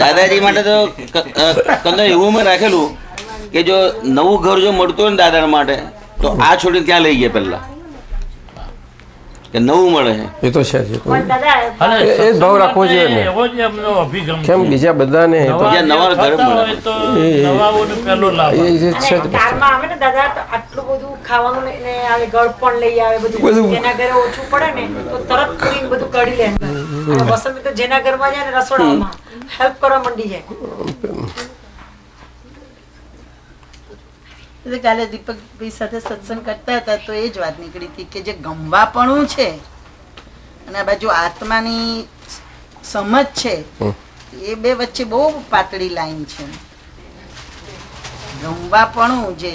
દાદાજી માટે તો કંદર એવું મેં રાખેલું કે જો નવું ઘર જો મળતું હોય ને દાદા માટે તો આ છોડીને ત્યાં લઈ ગયા પહેલા કે નવું મળે છે. એ તો છે જ. એ ભાવ રાખવો જોઈએ ને. કેમ બીજા બધાને નવા ઘર મળે એ છે જ. કારમાં આવે ને દાદા તો આટલું બધું ખાવાનું લઈને આવે, ગળ પણ લઈ આવે, બધું જેના ઘરે ઓછું પડે ને તો તરત કરીને બધું કાઢી લે. વસંત તો જેના ઘરમાં જાય ને રસોડામાં હેલ્પ કરવા માંડી જાય. કાલે દીપકભાઈ સાથે સત્સંગ કરતા હતા તો એ જ વાત નીકળી હતી કે જે ગમવાપણું છે અને આ બાજુ આત્માની સમજ છે એ બે વચ્ચે બહુ પાતળી લાઈન છે. ગમવાપણું જે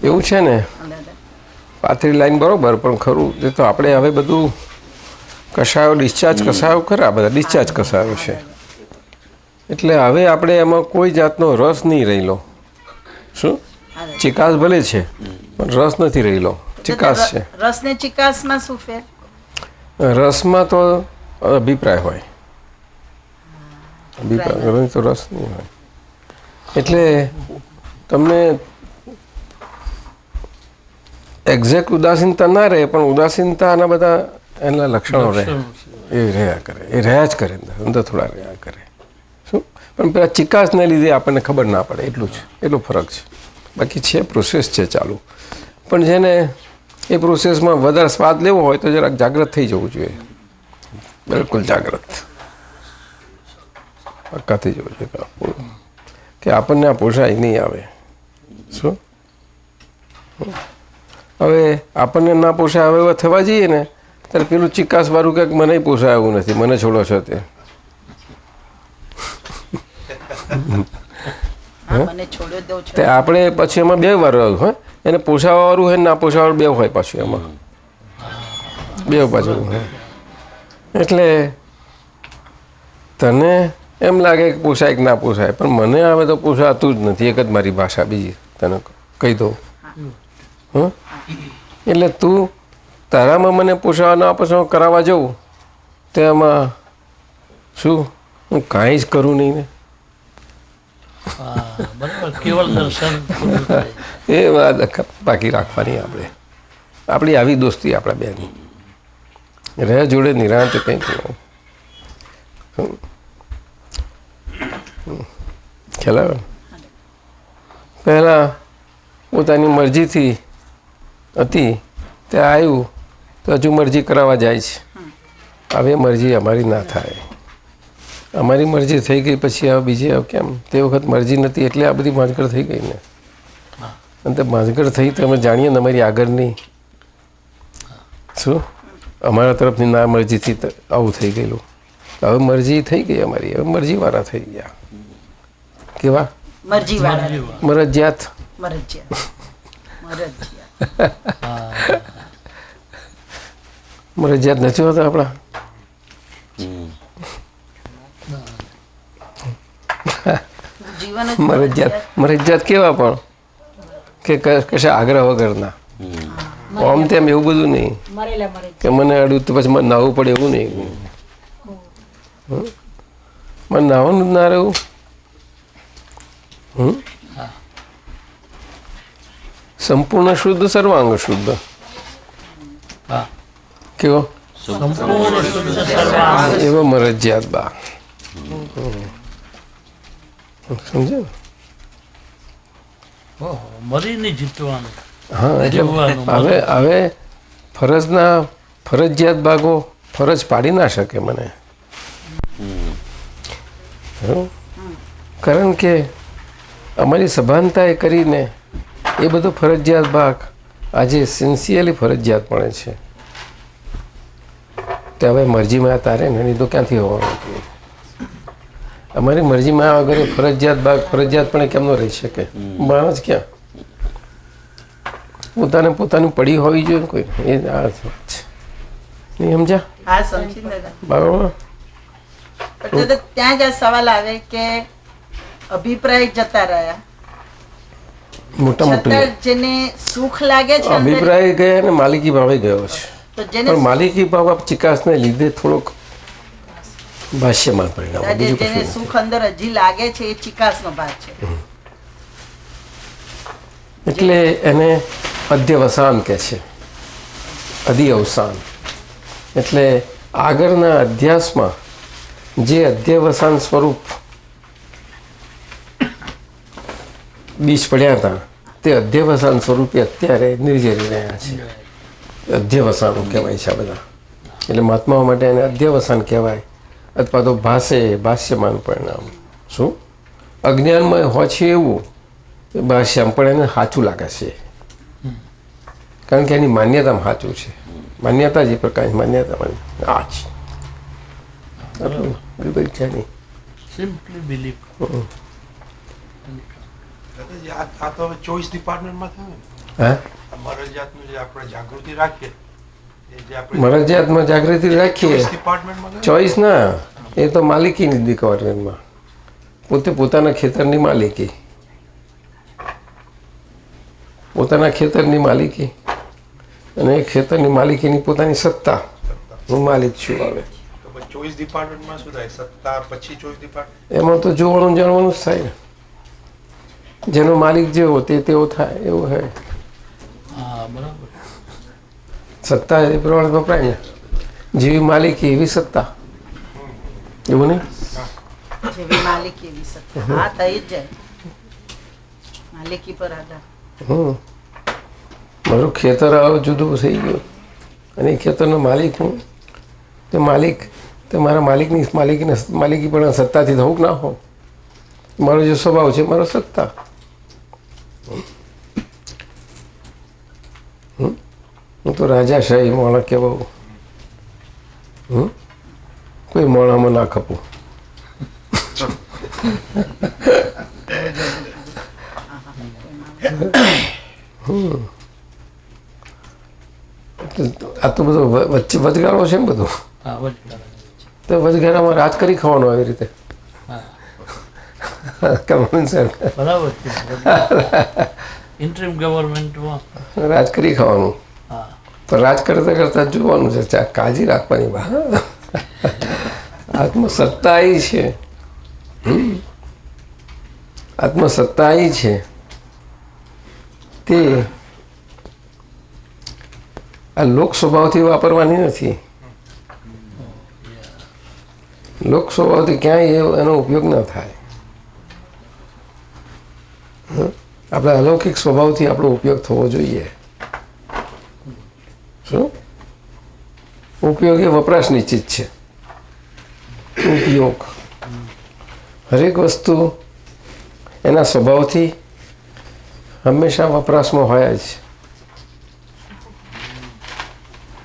એવું છે ને પાતળી લાઈન બરોબર, પણ ખરું એ તો આપણે હવે બધું કસાયો ડિસ્ચાર્જ કસાયો ખરા, બધા ડિસ્ચાર્જ કસાયો છે. એટલે હવે આપણે એમાં કોઈ જાતનો રસ નહીં રહેલો. શું ચિકાસ ભલે છે પણ રસ નથી રહેલો, ચિકાસ છે. રસ ને ચિકાસમાં શું ફેર? રસમાં તો અભિપ્રાય હોય, અભિપ્રાય તો રસ નહીં હોય. એટલે તમને એક્ઝેક્ટ ઉદાસીનતા ના રહે પણ ઉદાસીનતાના બધા એના લક્ષણો રહે, એ રહ્યા કરે, એ રહ્યા જ કરે, અંદર થોડા રહ્યા કરે. પણ પેલા ચિકાસને લીધે આપણને ખબર ના પડે, એટલું જ, એટલો ફરક છે. બાકી છે પ્રોસેસ છે ચાલુ, પણ જેને એ પ્રોસેસમાં વધારે સ્વાદ લેવો હોય તો જરાક જાગ્રત થઈ જવું જોઈએ. બિલકુલ જાગ્રત, પક્કા થઈ જવું જોઈએ કે આપણને આ પોષાય નહીં આવે. શું હવે આપણને ના પોષાય હવે એવા થવા જઈએ ને ત્યારે પેલું ચિકાસવાળું કંઈક મને પોષાય એવું નથી, મને છોડો છો તે. તે આપણે પછી એમાં બે વાર હોય, એને પોષાવાળું હોય ના પોષાવાળું બે હોય પાછું એમાં, બે પાછું હોય. એટલે તને એમ લાગે કે પોષાય કે ના પોષાય, પણ મને હવે તો પોષાતું જ નથી. એક જ મારી ભાષા, બીજી તને કહી દઉં. એટલે તું તારામાં મને પોષાવા ના પોષાવા કરાવવા જવું તેમાં શું હું કાંઈ જ કરું નહીં ને. એ વાત બાકી રાખવાની આપણે, આપણી આવી દોસ્તી આપણા બેની રહે જોડે નિરાંત કંઈક ખ્યાલ આવે. પહેલાં પોતાની મરજીથી હતી ત્યાં આવ્યું તો હજુ મરજી કરાવવા જાય છે. હવે મરજી અમારી ના થાય, અમારી મરજી થઈ ગઈ પછી હવે બીજી કેમ? તે વખત મરજી નથી એટલે આ બધી માંજગડ થઈ ગઈ ને. અને તે માંજગડ થઈ તો અમે જાણીએ ને અમારી આગળની શું અમારા તરફની ના મરજીથી આવું થઈ ગયેલું. હવે મરજી થઈ ગઈ અમારી, હવે મરજીવાળા થઈ ગયા. કેવા? મરજિયાત. મરજિયાત નથી હોતા આપણા. મરજિયાત કેવા પણ કે કશા આગ્રહ વગરના, આમ તેમ એવું બધું નહીં કે મને અડ્યું તો પછી મને નાહવું પડે એવું નહીં. મને નાહવાનું જ ના રહેવું. સંપૂર્ણ શુદ્ધ, સર્વાંગ શુદ્ધ. કેવો? એવો મરજિયાત બા. સમજે ને? હા, એટલે હવે ફરજના ફરજિયાત ભાગો ફરજ પાડી ના શકે મને. કારણ કે અમારી સભાનતાએ કરીને એ બધો ફરજિયાત ભાગ આજે સિન્સિયરલી ફરજિયાત પડે છે. તે હવે મરજીમાં તારે ને નહીં તો ક્યાંથી હોવાનું? અમારી મરજીમાં વગર ફરજિયાત ભાગ ફરજિયાતપણે કેમનો રહી શકે? માણસ ક્યાં પોતાનું પડી હોવી જોઈએ કોઈ, એ આ વાત છે. નહીં સમજ્યા? બરાબર. ત્યાં જ સવાલ આવે કે અભિપ્રાય જતા રહ્યા, મોટા મોટું જેને સુખ લાગે છે અભિપ્રાય ગયા ને માલિકી ભાવે ગયો છે. પણ માલિકી ભાવ ચિકાસને લીધે થોડોક ભાષ્યમાં પરિણામ, આજે બીજું જેને કશું નથી. સુખ અંદર હજી લાગે છે એ ચિકાસનો ભાગ છે. એટલે એને અધ્યવસાન કહે છે, અધિ અવસાન. એટલે આગળના અધ્યાસમાં જે અધ્યવસાન સ્વરૂપ બીજ પડ્યા હતા તે અધ્યવસાન સ્વરૂપે અત્યારે નિર્જરી રહ્યા છે. અધ્યવસાનો કહેવાય છે આ બધા. એટલે મહાત્માઓ માટે એને અધ્યવસાન કહેવાય, અથવા તો ભાષ્યમાન પરિણામ. શું અજ્ઞાનમાં હોય છે એવું ભાષ્યમ, પણ એને સાચું લાગે છે કારણ કે એની માન્યતામાં સાચું છે. માન્યતા જે પ્રકારની માન્યતામાં આ જ આટલું, બીજું કંઈ છે નહીં. Simply believe. દાદાજી, આ તો હવે ચોઈસ ડિપાર્ટમેન્ટમાં થયું ને. હા, મરજિયાતનું જે આપણે જાગૃતિ રાખીએ એ જે આપણે મરજિયાતમાં જાગૃતિ રાખીએ. ચોઈસ ડિપાર્ટમેન્ટમાં થયું. ચોઈસ ના, એ તો માલિકીની ડિપાર્ટમેન્ટમાં, પોતે પોતાના ખેતરની માલિકી, પોતાના ખેતરની માલિકી, અને એ ખેતરની માલિકીની પોતાની સત્તા. હું માલિક છું. હવે તો પછી ચોઈસ ડિપાર્ટમેન્ટમાં શું થાય? સત્તા પછી ચોઈસ ડિપાર્ટમેન્ટ. એમાં તો જોવાનું જાણવાનું જ થાય ને. જેનો માલિક જેવો તે તેવો થાય એવું હોય. હા, બરાબર. સત્તા એ પ્રમાણે વપરાય ને. જેવી માલિકી એવી સત્તા, એવું નહીં? જેવી માલિકી એવી સત્તા. હા, થઈ જ જાય. માલિકી પર આધાર. મારું ખેતર આવું જુદું થઈ ગયું અને એ ખેતરનો માલિક હું. તે માલિક તે મારા માલિકની માલિકી પણ સત્તાથી થવું કે ના હોવ. મારો જે સ્વભાવ છે મારો સત્તા. હું તો રાજાશાહી માણસ કહેવાઉં. કોઈ માણામાં ના ખપું. આ તો બધો વચ્ચે વચગાળો છે ને બધું. હા, વચગાળા. તો વચગાળામાં રાજ કરી ખાવાનું આવી રીતે. કમાન સર બરાબર છે. ઇન્ટરિમ ગવર્મેન્ટમાં રાજ કરી ખાવાનું. હા, તો રાજ કરતા કરતા જોવાનું છે, કાળજી રાખવાની. બા આત્મસત્તા એ છે. આત્મસત્તા એ છે તે આ લોક સ્વભાવથી વાપરવાની નથી. લોક સ્વભાવથી ક્યાંય એનો ઉપયોગ ન થાય. આપણે અલૌકિક સ્વભાવથી આપણો ઉપયોગ થવો જોઈએ. શું ઉપયોગ એ વપરાશની ચીજ છે. ઉપયોગ હરેક વસ્તુ એના સ્વભાવથી હંમેશા વપરાશમાં હોય જ.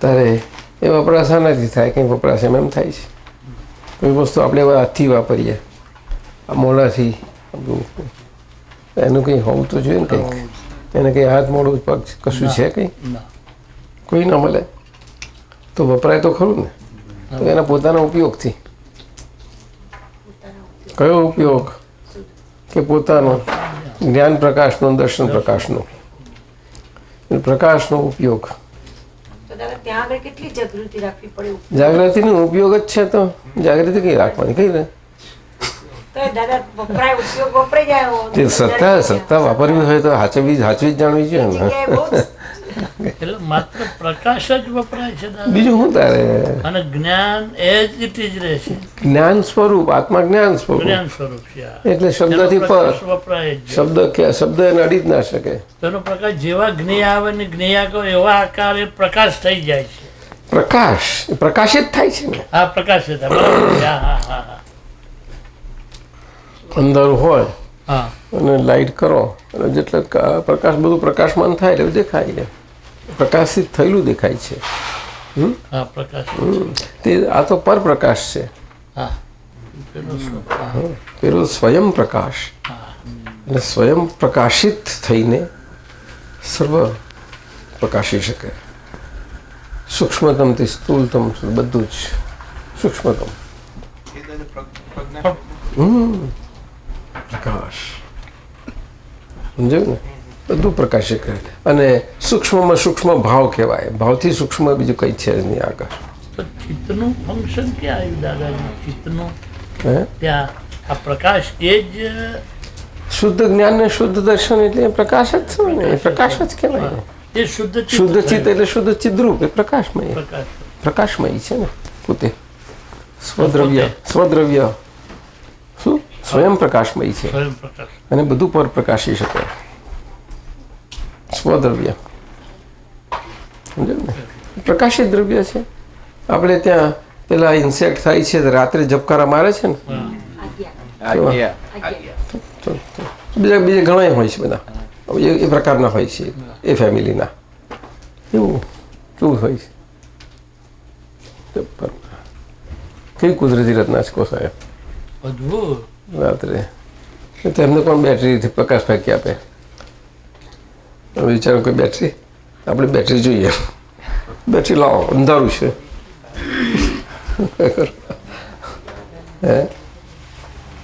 ત્યારે એ વપરાશ આનાથી થાય, કંઈ વપરાશ એમ થાય છે. કોઈ વસ્તુ આપણે હાથથી વાપરીએ, આ મોઢાથી, એનું કંઈ હોવું તો જોઈએ ને કંઈક. એને કંઈ હાથ મોઢું પગ કશું છે કંઈ? કોઈ ના મળે તો વપરાય તો ખરું ને. તો એના પોતાના ઉપયોગથી. કયો ઉપયોગ? કે પોતાનો જ્ઞાન પ્રકાશનો, દર્શન પ્રકાશનો, પ્રકાશનો ઉપયોગ. તો દાદા ત્યાં આગળ કેટલી જાગૃતિ રાખવી પડે? જાગૃતિનો ઉપયોગ જ છે. તો જાગૃતિ કઈ રાખવાની? કઈ ને તો દાદા વપરાય, ઉપયોગ વપરાઈ જાય. તે સત્તા વાપરવી હોય તો સાચવી જ જાણવી જોઈએ ને. જગ્યાએ બહુ જ એટલે માત્ર પ્રકાશ જ વપરાય છે દાદા. બીજું શું તારે? અને જ્ઞાન એજ ઇટ ઇઝ રહે છે. જ્ઞાન સ્વરૂપ, આત્મા જ્ઞાન સ્વરૂપ. જ્ઞાન સ્વરૂપ છે આ. એટલે શબ્દથી એનો પર પ્રકાશ વપરાય જ. શબ્દ એને અડી જ ના શકે. તેનો પ્રકાશ જેવા જ્ઞેય આવે ને જ્ઞેયા કહો એવા આકારે પ્રકાશ થઈ જાય છે. પ્રકાશ પ્રકાશિત થાય છે ને. હા, પ્રકાશ છે. બરાબર છે. હા, હા, હા, હા. અંદર હોય હા, અને લાઈટ કરો અને જેટલે પ્રકાશ બધું પ્રકાશમાન થાય એટલે દેખાય છે. પ્રકાશિત થયેલું દેખાય છે. હા, પ્રકાશ. તે આ તો પરપ્રકાશ છે. હા, પેલો શું? હા, પેલો સ્વયં પ્રકાશ. અને સ્વયં પ્રકાશિત થઈને સર્વ પ્રકાશી શકે. સૂક્ષ્મતમથી સ્થૂળતમ બધું જ સૂક્ષ્મતમ પ્રકાશ. સમજાયું ને? બધું પ્રકાશિત કરે. અને સૂક્ષ્મમાં સૂક્ષ્મ ભાવ કહેવાય. ભાવથી સૂક્ષ્મ બીજું કંઈ છે જ નહીં આગળ. તો ચિત્તનું ફંક્શન ક્યાં આવ્યું દાદાજી? ચિત્તનું હે ત્યાં આ પ્રકાશ એ જ શુદ્ધ જ્ઞાન ને શુદ્ધ દર્શન એટલે એ પ્રકાશ જ છે ને, એ પ્રકાશ જ કહેવાય ને. એ શુદ્ધ ચિત્ત શુદ્ધ ચિત્ત એટલે શુદ્ધ ચિદ્રૂપ, એ પ્રકાશમય, પ્રકાશ પ્રકાશમય છે ને પોતે. સ્વદ્રવ્ય, સ્વદ્રવ્ય શું સ્વયં પ્રકાશમય છે સ્વયં પ્રકાશ. અને બધું પર પ્રકાશી શકે. સ્વદ્રવ્ય સમજાયું ને, પ્રકાશિત દ્રવ્ય છે. આપણે ત્યાં પેલા ઇન્સેક્ટ થાય છે તો રાત્રે જબકારા મારે છે ને, તો બીજા બીજા ઘણા હોય છે બધા, એ પ્રકારના હોય છે, એ ફેમિલીના. એવું કેવું હોય છે? કેવી કુદરતી રચના છે કોસાય અદભુત. રાત્રે તો એમને કોણ બેટરીથી પ્રકાશ ફેંકી આપે? તમે વિચારો કોઈ બેટરી, આપણે બેટરી જોઈએ, બેટરી લાવો, અંધારું છે. હે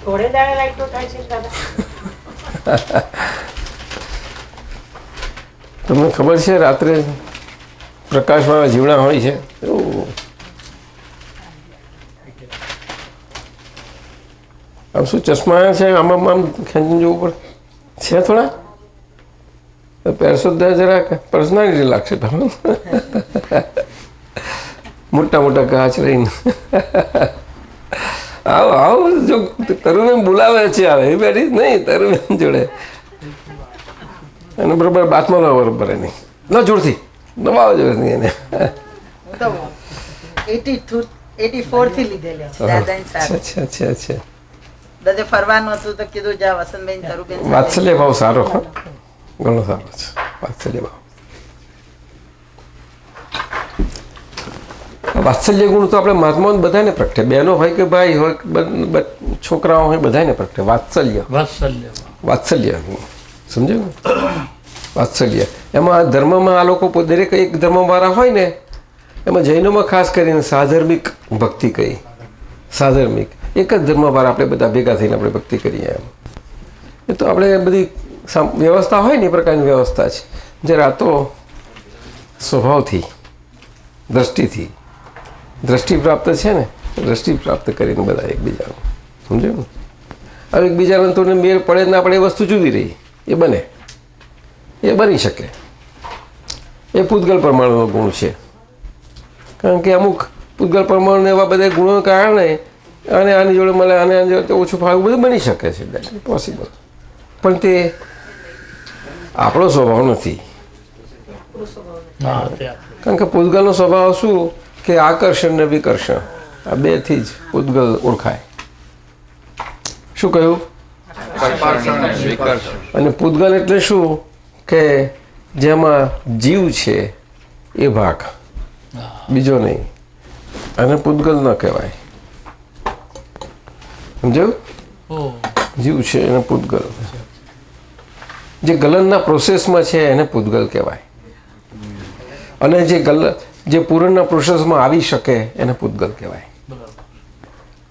ઘોડે દાડે લાઈટો થાય છે દાદા. તમને ખબર છે રાત્રે પ્રકાશવાળા જીવડા હોય છે? એવું આમ શું ચશ્મા છે, આમાં આમ ખેંચીને જોવું પડે છે થોડા, પહેરશો જરાક પર્સનાલિટી લાગશે. મોટા મોટા કાચ રહીને આવો આવો, જો તરુબેન બોલાવે છે, આવે એ બેઠી નહીં તરુબેન જોડે, અને બરોબર બાતમાં લો, બરોબર નહીં ન જોડથી દબાવો જોડે નહીં એને. હું તો 84 થી લીધેલો દાદાની સાથે. અચ્છા અચ્છા અચ્છા. દાદા ફરવાનું હતું તો કીધું જા વસંતબેન તરુબેન સાથે. વાત્સલ્ય ભાવ સારો, હા ઘણો સારો છે વાત્સલ્ય ભાવ. વાત્સલ્ય ગુણ તો આપણે મહાત્માઓને બધાને પ્રગટે, બહેનો હોય કે ભાઈ હોય, છોકરાઓ હોય, બધાને પ્રગટે વાત્સલ્ય. વાત્સલ્ય. વાત્સલ્ય સમજ્યું ને? વાત્સલ્ય એમાં ધર્મમાં આ લોકો દરેક એક ધર્મવાળા હોય ને, એમાં જૈનોમાં ખાસ કરીને સાધર્મિક ભક્તિ કહી. સાધર્મિક એક જ ધર્મવાળા આપણે બધા ભેગા થઈને આપણે ભક્તિ કરીએ. એમ એ તો આપણે બધી વ્યવસ્થા હોય ને એ પ્રકારની વ્યવસ્થા છે. જ્યારે આ તો સ્વભાવથી, દ્રષ્ટિથી, દ્રષ્ટિ પ્રાપ્ત છે ને, દ્રષ્ટિ પ્રાપ્ત કરીને બધા એકબીજાનું સમજ્યું ને. હવે એકબીજાને તો મેળ પડે ના પડે એ વસ્તુ જુદી રહી, એ બને, એ બની શકે, એ પૂતગલ પ્રમાણનો ગુણ છે. કારણ કે અમુક પૂતગલ પ્રમાણ એવા બધા ગુણોને કારણે અને આની જોડે મળે અને આની જોડે ઓછું ફાળવું બધું બની શકે છે, પોસિબલ. પણ તે આપણો સ્વભાવ નથી. કારણ કે પૂતગલનો સ્વભાવ શું કે આકર્ષણ ને વિકર્ષણ, આ બેથી જ પૂતગલ ઓળખાય. શું કહ્યું? અને પૂતગલ એટલે શું કે જેમાં જીવ છે એ ભાગ, બીજો નહીં. અને પૂતગલ ન કહેવાય, સમજાયું? જીવ છે એને પૂતગલ, જે ગલનના પ્રોસેસમાં છે એને પૂતગલ કહેવાય. અને જે પૂરણના પ્રોસેસમાં આવી શકે એને પૂતગલ કહેવાય.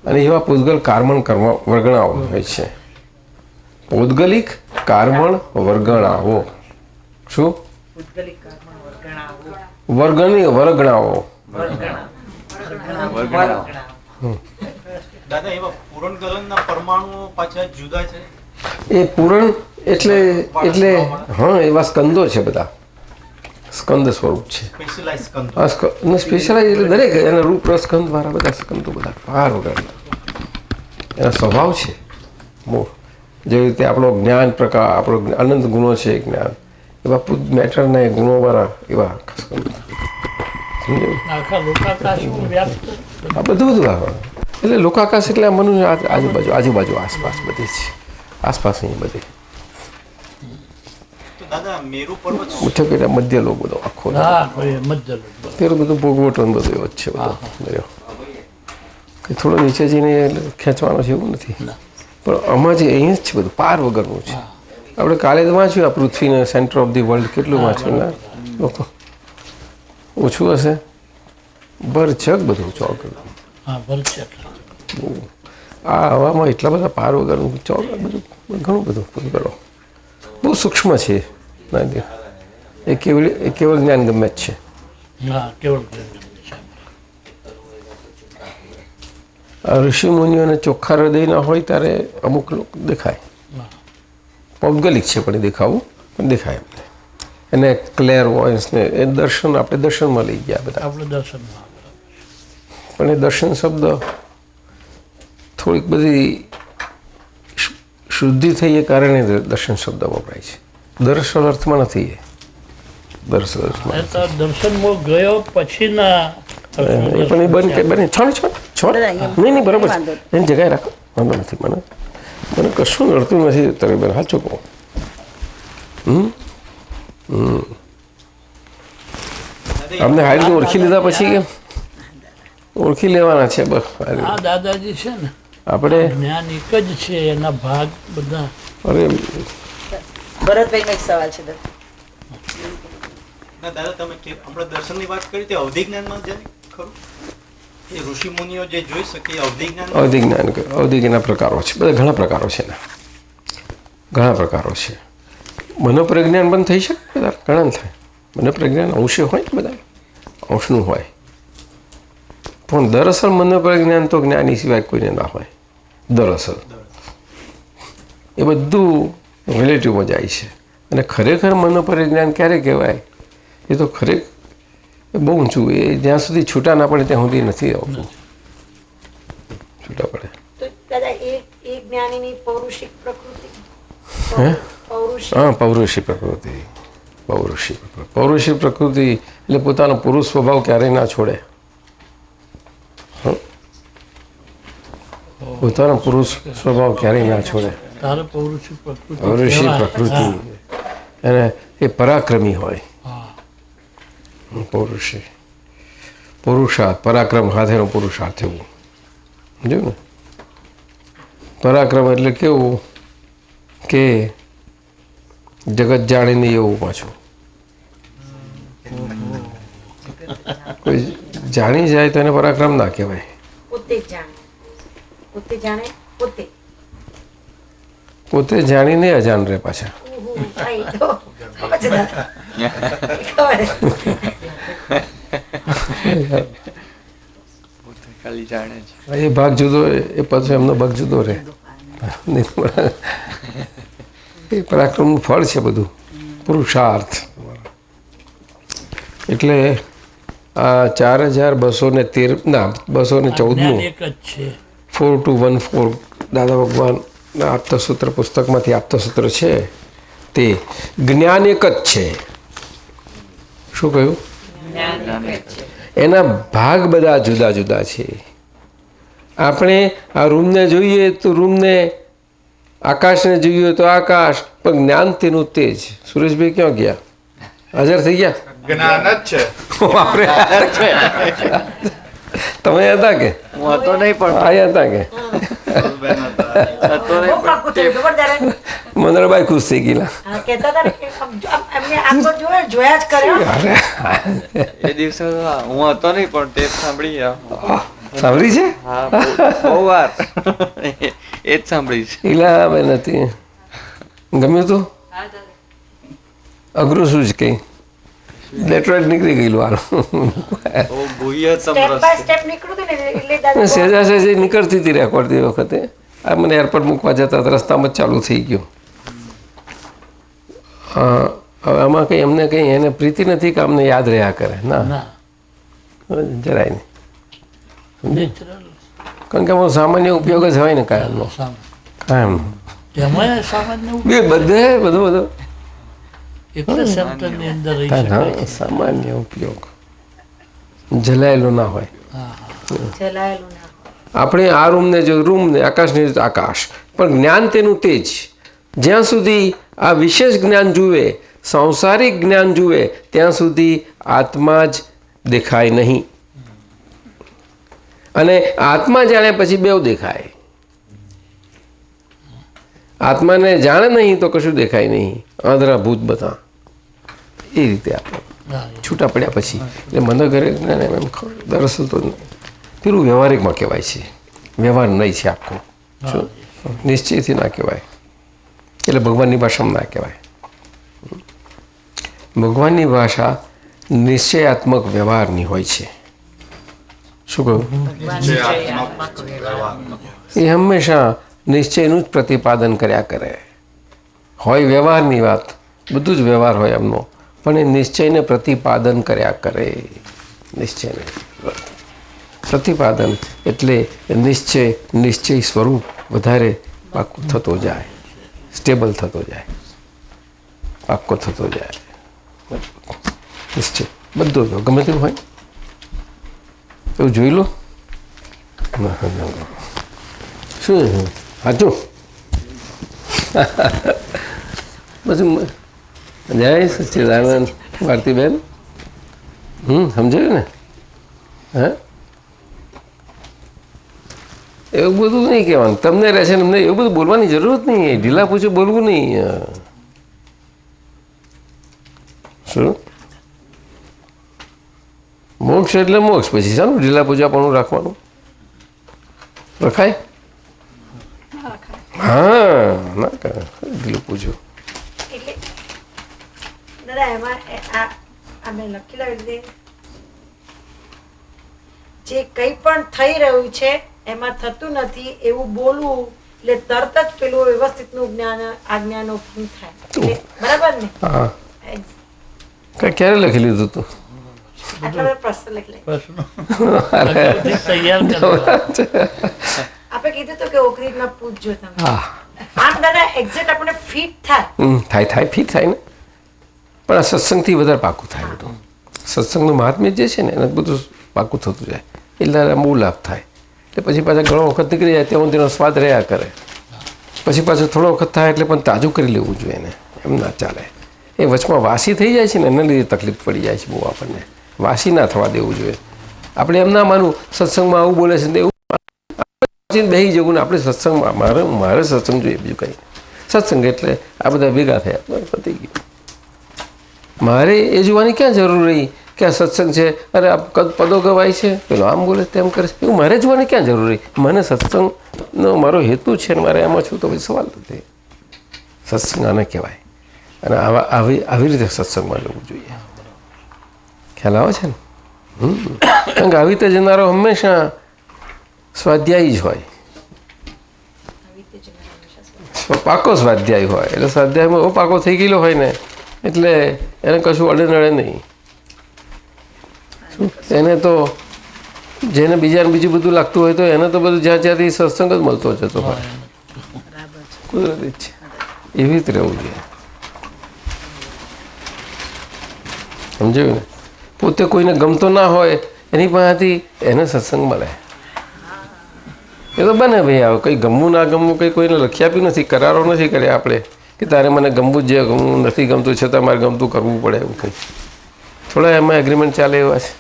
અને એવા પૂતગલ કાર્મણ વર્ગણાઓ હોય છે. પૌદ્ગલિક કાર્મણ વર્ગણાઓ. શું? વર્ગણાઓ. દાદા એવા પૂરણ ગલનના પરમાણુઓ પાછા જુદા છે. એ પૂરણ એટલે હા, એવા સ્કંદો છે બધા, સ્કંદ સ્વરૂપ છે. સ્પેશિયલાઇઝ કંદ. સ્પેશિયલાઇઝ એટલે દરેક એના રૂપ રસકંદ વાળા બધા સ્કંદો બધા પાર વગરના એના સ્વભાવ છે. જેવી રીતે આપણો જ્ઞાન પ્રકાર, આપણો અનંત ગુણો છે જ્ઞાન, એવા મેટરના ગુણોવાળા એવા સ્કંદ. આ બધું આવે. એટલે લોકાકાશ એટલે આ મનુષ્ય આજુબાજુ આસપાસ બધી છે, આસપાસ અહીં બધી. દાદા મેરુ પર્વત મુઠ્ઠો પેલા મધ્ય લોક બધો આખો પેલું બધું ભોગવટો બધું એવો જ છે બધો. કે થોડો નીચે જઈને ખેંચવાનો છે એવું નથી, પણ આમાં જે અહીં જ છે બધું પાર વગરનું છે. આપણે કાલે તો વાંચ્યું આ પૃથ્વીને સેન્ટર ઓફ ધી વર્લ્ડ, કેટલું વાંચ્યું ને લોકો? ઓછું હશે? ભરચક બધું ચોક. આ હવામાં એટલા બધા પાર વગરનું ચોક, બધું ઘણું બધું કરો, બહુ સૂક્ષ્મ છે. એ કેવળ જ્ઞાન ગમે જ છે. આ ઋષિ મુનિઓને ચોખ્ખા હૃદયના હોય ત્યારે અમુક લોકો દેખાય, પૌગલિક છે પણ એ દેખાવું પણ દેખાય એમને. એને ક્લેર વોઇસને એ દર્શન આપણે દર્શનમાં લઈ ગયા બધા. આપણે દર્શનમાં પણ એ દર્શન શબ્દ થોડીક બધી શુદ્ધિ થઈ એ કારણે દર્શન શબ્દ વપરાય છે. દર્શન અર્થમાં નથી એ. દર્શન અર્થમાં એ તો દર્શનમાં ગયો પછીના એ પણ એ બને છોડ નહીં બરાબર છે. એની જગ્યાએ રાખો, વાંધો નથી. મને કશું નડતું નથી તમે બેન, સાચું કહું. અમને હારી રીતે ઓળખી લીધા પછી કેમ ઓળખી લેવાના છે બસ. આ દાદાજી છે ને આપણે જ્ઞાન એક જ છે, એના ભાગ બધા. અરે ભરતભાઈ નો એક સવાલ છે દાદા. ના દાદા, તમે આપણે દર્શનની વાત કરી તે અવધિ જ્ઞાનમાં જાય ખરું? એ ઋષિ મુનિઓ જે જોઈ શકે એ અવધિ જ્ઞાન. અવધિજ્ઞાનના પ્રકારો છે બધા, ઘણા પ્રકારો છે એના, ઘણા પ્રકારો છે. મનોપ્રજ્ઞાન પણ થઈ શકે બધા, ઘણા થાય. મનોપ્રજ્ઞાન અંશે હોય ને બધા, અંશનું હોય. પણ દરઅસલ મનોપ્રજ્ઞાન તો જ્ઞાની સિવાય કોઈને ના હોય. દરઅસલ એ બધું રિલેટિવમાં જાય છે. અને ખરેખર મનોપ્રજ્ઞાન ક્યારે કહેવાય એ તો ખરેખર બહુ ઊંચું. એ જ્યાં સુધી છૂટા ના પડે ત્યાં સુધી નથી આવતું. છૂટા પડે તો દાદા એ જ્ઞાનીની પૌરુષિક પ્રકૃતિ, હે? પૌરુષિક હા, પૌરુષી પ્રકૃતિ. પૌરુષી પ્રકૃતિ એટલે પોતાનો પુરુષ સ્વભાવ ક્યારેય ના છોડે. પોતાનો પુરુષ સ્વભાવ ક્યારેય ના છોડે. તારે પૌરુષી પ્રકૃતિ પૌરુષી કહેવાય. પ્રકૃતિ હા. અને એ પરાક્રમી હોય. હા. પૌરુષી પુરુષાર્થ, પરાક્રમ સાથેનો પુરુષાર્થ એવું સમજ્યું ને. પરાક્રમ એટલે કેવું કે જગત જાણે નહીં એવું પાછું. કોઈ જાણી જાય તો એને પરાક્રમ ના કહેવાય. પોતે જ જાણે, પોતે જાણે, પોતે પોતે જાણીને અજાણ રહે પાછા. થાય તો ખબર છે દાદા? ખબર છે. ખાલી જાણે છે. એ ભાગ જુદો, એ પાછો એમનો ભાગ જુદો રહે. એ પરાક્રમનું ફળ છે બધું, પુરુષાર્થ. એટલે આ 4213 ના 214 જ્ઞાન એક જ છે. 4214 દાદા ભગવાનના આપતસૂત્ર પુસ્તકમાંથી આપતસૂત્ર છે તે જ્ઞાન એક જ છે. શું કહ્યું? એના ભાગ બધા જુદા જુદા છે. આપણે આ રૂમને જોઈએ તો રૂમને, આકાશને જોઈએ તો આકાશ, પણ જ્ઞાન તેનું તેજ. સુરેશભાઈ ક્યાં ગયા? હાજર થઈ ગયા? જ્ઞાન જ છે. આપણે તમે હતા કે હું હતો નહીં પણ આયા હતા કે હતો બહુ નહીં પાક્કું થયું, ખબર દાદા? મંદરબાઈ ખુશ થઈ ગયેલા. હા, કહેતા હતા ને કે એમને આમ તો જોયા જ કર્યો. એ દિવસે તો હું હતો નહીં પણ ટેપ સાંભળી સાંભળી છે? હા બહુ વાર એ જ સાંભળી છે. ઈલા બેન હતી. ગમ્યું તું? અઘરું શું છે કંઈ લેટરેટ નીકળી ગયેલું હારું. બહુ ગુહ્ય સ્ટેપ બાય સમરસ સ્ટેપ નીકળ્યું હતું ને એટલે દાદા સહેજા સહેજી નીકળતી હતી રેકોર્ડતી વખતે. આ મને એરપોર્ટ મૂકવા જતા હતા, રસ્તામાં જ ચાલુ થઈ ગયો. હવે આમાં કંઈ એમને કંઈ એને પ્રીતિ નથી કે અમને યાદ રહ્યા કરે. ના, ના, જરાય નહીં. નેચરલ કારણ કે આમાં સામાન્ય ઉપયોગ જ હોય ને કાયમનો. કાયમ એમાં સામાન્ય બે બધે બધો એટલે સેન્ટરની અંદર રહી શકાય. હા, સામાન્ય ઉપયોગ જલાયેલો ના હોય. જલાયેલું ના. આપણે આ રૂમને જો રૂમને, આકાશને જો આકાશ, પણ જ્ઞાન તેનું તેજ. જ્યાં સુધી આ વિશેષ જ્ઞાન જુએ, સાંસારિક જ્ઞાન જુએ, ત્યાં સુધી આત્મા જ દેખાય નહીં. અને આત્મા જાણે પછી બેવ દેખાય. આત્માને જાણે નહીં તો કશું દેખાય નહીં. આંધળા ભૂત બધા એ રીતે આપણે હા, છૂટા પડ્યા પછી. એટલે મને ઘરે જ્ઞાન એમ દરઅસલ તો પેલું વ્યવહારિકમાં કહેવાય છે. વ્યવહાર નહીં છે આખો. શું નિશ્ચયથી ના કહેવાય. એટલે ભગવાનની ભાષામાં ના કહેવાય. ભગવાનની ભાષા નિશ્ચયાત્મક વ્યવહારની હોય છે. શું કહ્યું? ભગવાન એ હંમેશા નિશ્ચયનું જ પ્રતિપાદન કર્યા કરે. હોય વ્યવહારની વાત, બધું જ વ્યવહાર હોય એમનો, પણ એ નિશ્ચયને પ્રતિપાદન કર્યા કરે. નિશ્ચયને પ્રતિપાદન એટલે નિશ્ચય સ્વરૂપ વધારે પાક્કો થતો જાય, સ્ટેબલ થતો જાય, પાક્કો થતો જાય. નિશ્ચય બધો જો ગમે તેવું હોય એવું જોઈ લો. શું સાચું? પછી જય સચ્ચિદાનંદ. ભારતીબેન સમજાયું ને? હે એવું બધું નહીં કહેવાનું. તમને રહેશે ને અમને એવું બધું બોલવાની જરૂર જ નહીં. ઢીલા પૂછે બોલવું નહીં. શું મોક્ષ એટલે મોક્ષ, પછી શાનું ઢીલા પૂજાપણું રાખવાનું? રખાય? હા, ના કરે ઢીલું પૂછો. એટલે દાદા એમાં અમે લખી લાવી જે કંઈ પણ થઈ રહ્યું છે એમાં થતું નથી એવું બોલવું એટલે તરત જ પેલું વ્યવસ્થિતનું જ્ઞાન આજ્ઞાનો ભંગ થાય. એટલે બરાબર ને? હા, ક્યારે લખી લીધું તું? આટલા બધા પ્રશ્ન લખી લે. પ્રશ્નો તૈયાર કરવા. આપણે કીધું તો કે ઓકરીમાં પૂછજો તમે. હા, આમ દાદા એક્ઝેક્ટ આપણે ફિટ થાય. થાય ફીટ થાય ને. પણ આ સત્સંગથી વધારે પાકું થાય બધું. સત્સંગનું મહાત્મ્ય જે છે ને એને બધું પાકું થતું જાય એટલે બહુ લાભ થાય. એટલે પછી પાછા ઘણો વખત નીકળી જાય ત્યાં તેનો સ્વાદ રહ્યા કરે. પછી પાછો થોડો વખત થાય એટલે પણ તાજું કરી લેવું જોઈએ એને. એમ ના ચાલે. એ વચમાં વાસી થઈ જાય છે ને એના લીધે તકલીફ પડી જાય છે બહુ આપણને. વાસી ના થવા દેવું જોઈએ. આપણે એમ ના માનવું સત્સંગમાં આવું બોલે છે ને એવું બેસી જવું ને આપણે સત્સંગમાં મારે સત્સંગ જોઈએ, બીજું કંઈ. સત્સંગ એટલે આ બધા ભેગા થયા પતી ગયું. મારે એ જોવાની ક્યાં જરૂર રહી કે આ સત્સંગ છે, અરે આ પદો ગવાય છે, પેલો આમ બોલે તેમ કરે છે, એવું મારે જોવાની ક્યાં જરૂર રહી? મને સત્સંગનો મારો હેતુ છે ને મારે એમાં છું તો પછી સવાલ નથી. સત્સંગ આને કહેવાય. અને આવી રીતે સત્સંગમાં જવું જોઈએ. ખ્યાલ આવે છે ને? કારણ કે આવી રીતે જનારો હંમેશા સ્વાધ્યાયી જ હોય, પાકો સ્વાધ્યાય હોય. એટલે સ્વાધ્યાયમાં એવો પાકો થઈ ગયેલો હોય ને એટલે એને કશું અડે નડે નહીં. એને તો જેને બીજાને બીજું બધું લાગતું હોય તો એને તો બધું જ્યાં જ્યાંથી સત્સંગ જ મળતો જતો હોય. કુદરતી જ છે. એવી રીતે રહેવું જોઈએ. સમજાયું ને? પોતે કોઈને ગમતો ના હોય એની પાસેથી એને સત્સંગ મળે. એ તો બને ભાઈ. આવે કંઈ ગમવું ના ગમવું કંઈ કોઈને લખી આપ્યું નથી, કરારો નથી કર્યા આપણે કે તારે મને ગમવું જ જે ગમવું નથી ગમતું છતાં મારે ગમતું કરવું પડે એવું કંઈ. થોડા એમાં એગ્રીમેન્ટ ચાલે એવા છે.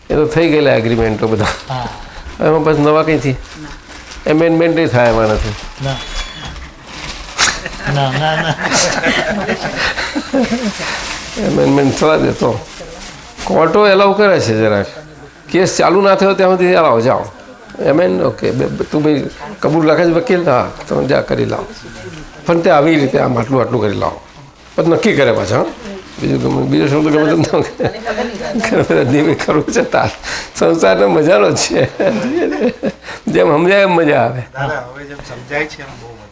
એ તો થઈ ગયેલા એગ્રીમેન્ટો બધા. એમાં પછી નવા કંઈથી એમેન્ડમેન્ટ થાય એમાં નથી. એમેન્ડમેન્ટ થવા દે તો કોર્ટો એલાવ કરે છે જરાક. કેસ ચાલુ ના થયો ત્યાં સુધી એલાવ જાઓ એમેન ઓકે તું ભાઈ કબૂલ રાખે છે વકીલ, હા તમે જ્યાં કરી લાવો. પણ તે આવી રીતે આમ આટલું કરી લાવો પછી નક્કી કરે પાછા. બીજો શબ્દ ગમે તેમ ધીમે કરવું છે. તાર સંસારને મજાનો જ છે. જેમ સમજાય એમ મજા આવે.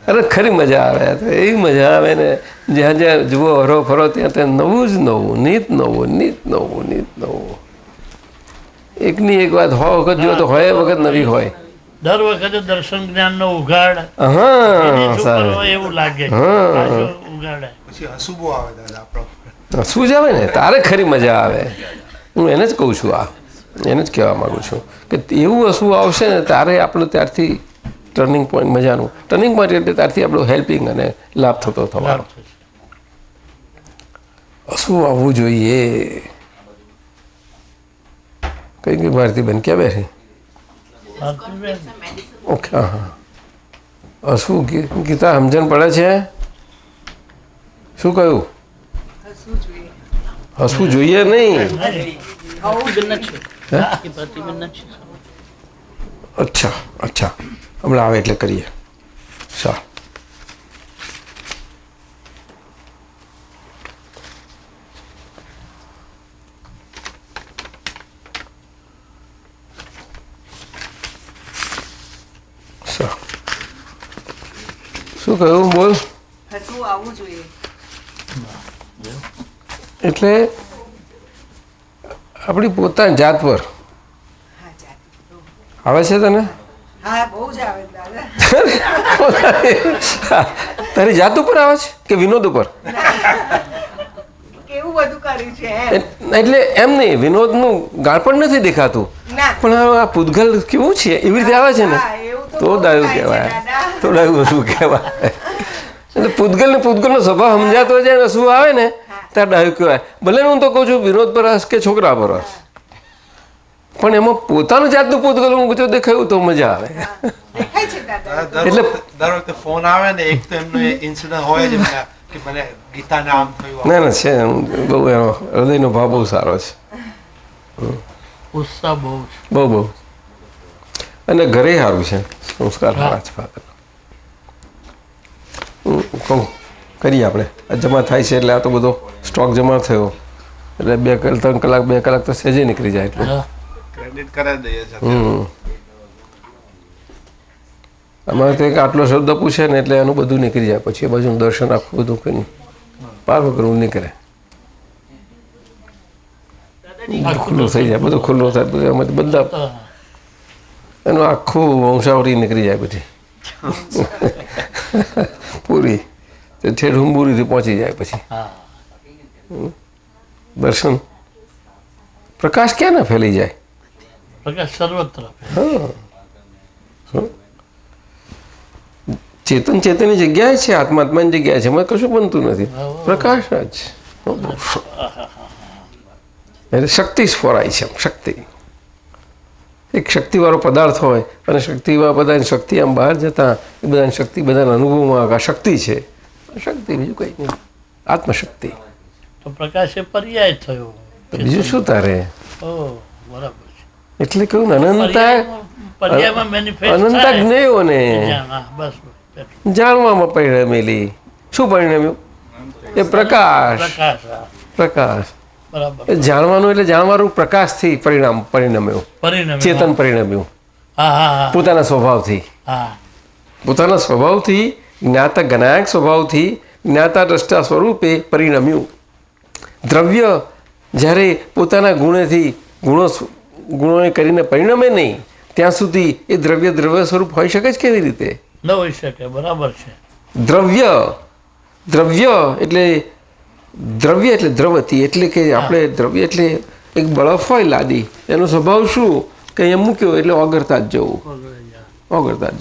અરે ખરી મજા આવે. એવી મજા આવે ને જ્યાં જ્યાં જુઓ હરો ફરો ત્યાં ત્યાં નવું જ નવું, નીત નવું. એકની એક વાત હો વખત જો તો હોય વખત નવી હોય. દર વખતે દર્શન જ્ઞાન નો ઉઘાડ. હા સારું. એવું લાગે ઉઘાડે. શું જ આવે ને તારે ખરી મજા આવે. હું એને જ કહું છું. એને જ કહેવા માગું છું કે એવું હસવું આવશે ને તારે આપણું ત્યારથી ટર્નિંગ પોઈન્ટ મજાનું. ટર્નિંગ પોઈન્ટ એટલે ત્યારથી આપણું હેલ્પિંગ અને લાભ થતો થવાનો. હસવું આવવું જોઈએ. કઈ ભારતીબેન ક્યાં બેઠી? ઓકે હા. હસવું ગીતા સમજણ પડે છે? શું કહ્યું? હસવું જોઈએ નહીં. અચ્છા હમણાં આવે એટલે કરીએ. સારું. શું કહ્યું બોલ? હસવું આવવું જોઈએ. એટલે આપણી પોતાની જાત પર હા ચાલો. આવે છે તને? હા બહુ જ આવે દાદા. તારી જાત ઉપર આવે છે કે વિનોદ ઉપર? કેવું બધું કર્યું છે એમ. એટલે એમ નહીં, વિનોદનું ગાળપણ નથી દેખાતું, ના પણ આ પૂતગલ કેવું છે એવી રીતે આવે છે ને હા, એવું તો તો બહુ ડાયું થાય છે કહેવાય, દાદા. તો ડાયું શું કહેવાય. એટલે પૂતગલનો સ્વભાવ સમજાતો જાય ને શું આવે ને ત્યાં ડાયું કહેવાય. ભલે હું તો કહું છું વિનોદ પર હસ કે છોકરા પર હસ, પણ એમાં પોતાનું જાતનું પૂતગલ હું જો દેખાયું તો મજા આવે. દેખાય છે દાદા. એટલે દર વખતે ફોન આવે ને એક તો એમનો ઇન્સિડન્ટ હોય જ એમના કે મને ગીતાને આમ થયું ના છે બહુ એનો હૃદયનો ભાવ બહુ સારો છે, ઉત્સાહ બહુ છે. બહુ અને ઘરે સારું છે, સંસ્કાર સારા છે ફાધર. હું કહું કરીએ આપણે, આ જમા થાય છે એટલે આ તો બધો સ્ટોક જમા થયો એટલે 3 કલાક 2 કલાક તો સહેજે નીકળી જાય એટલું. હા. ક્રેડિટ કરાવી દઈએ છે. અમારે તો એક આટલો શબ્દ પૂછે ને એટલે એનું બધું નીકળી જાય, પછી એ બાજુનું દર્શન આખું બધું કંઈ પાર વગરનું નીકળે, ખુલ્લું થઈ જાય, બધું ખુલ્લું થાય, બધું એમાંથી બધા એનું આખું વંશાવળી નીકળી જાય બધી પૂરી તે ઠેઠ હુંબુરીથી પહોંચી જાય પછી. હા. દર્શન પ્રકાશ ક્યાં ના ફેલી જાય. પ્રકાશ સર્વત્ર. ચેતન ચેતનની જગ્યાએ છે, આત્મા આત્માની જગ્યાએ છે, એમાં કશું બનતું નથી, પ્રકાશ જ. એટલે શક્તિ સ્ફોરાય છે, શક્તિ એક શક્તિવાળો પદાર્થ હોય અને શક્તિવાળા બધાની શક્તિ આમ બહાર જતા એ બધાની શક્તિ બધાના અનુભવમાં આ શક્તિ છે, શક્તિ બીજું કંઈ નહીં, આત્મશક્તિ. તો પ્રકાશ એ પર્યાય થયો. બીજું શું તારે? ઓ બરાબર છે. એટલે કહ્યું ને અનંતા પર્યાયમાં manifest અનંતા થાય. જ્ઞેયોને હા, બસ જાણવામાં પરિણમેલી. શું પરિણમ્યું? એ પ્રકાશ. પ્રકાશ. હા, પ્રકાશ બરાબર. એ જાણવાનું એટલે જાણવાનું પ્રકાશથી પરિણમ્યું, પરિણામ. ચેતન પરિણમ્યું, હા હા હા પોતાના સ્વભાવથી. હા. પોતાના સ્વભાવથી જ્ઞાતા જ્ઞાયક સ્વભાવથી જ્ઞાતા દ્રષ્ટા સ્વરૂપે પરિણમ્યું. દ્રવ્ય જ્યારે પોતાના ગુણેથી ગુણોને કરીને પરિણમે નહીં ત્યાં સુધી એ દ્રવ્ય સ્વરૂપ હોઈ શકે જ કેવી રીતે? ન હોઈ શકે. બરાબર છે. દ્રવ્ય એટલે દ્રવતી, એટલે કે આપણે દ્રવ્ય એટલે એક બળફ હોય લાદી, એનો સ્વભાવ શું કે અહીંયા મૂક્યો એટલે ઓગળતા જ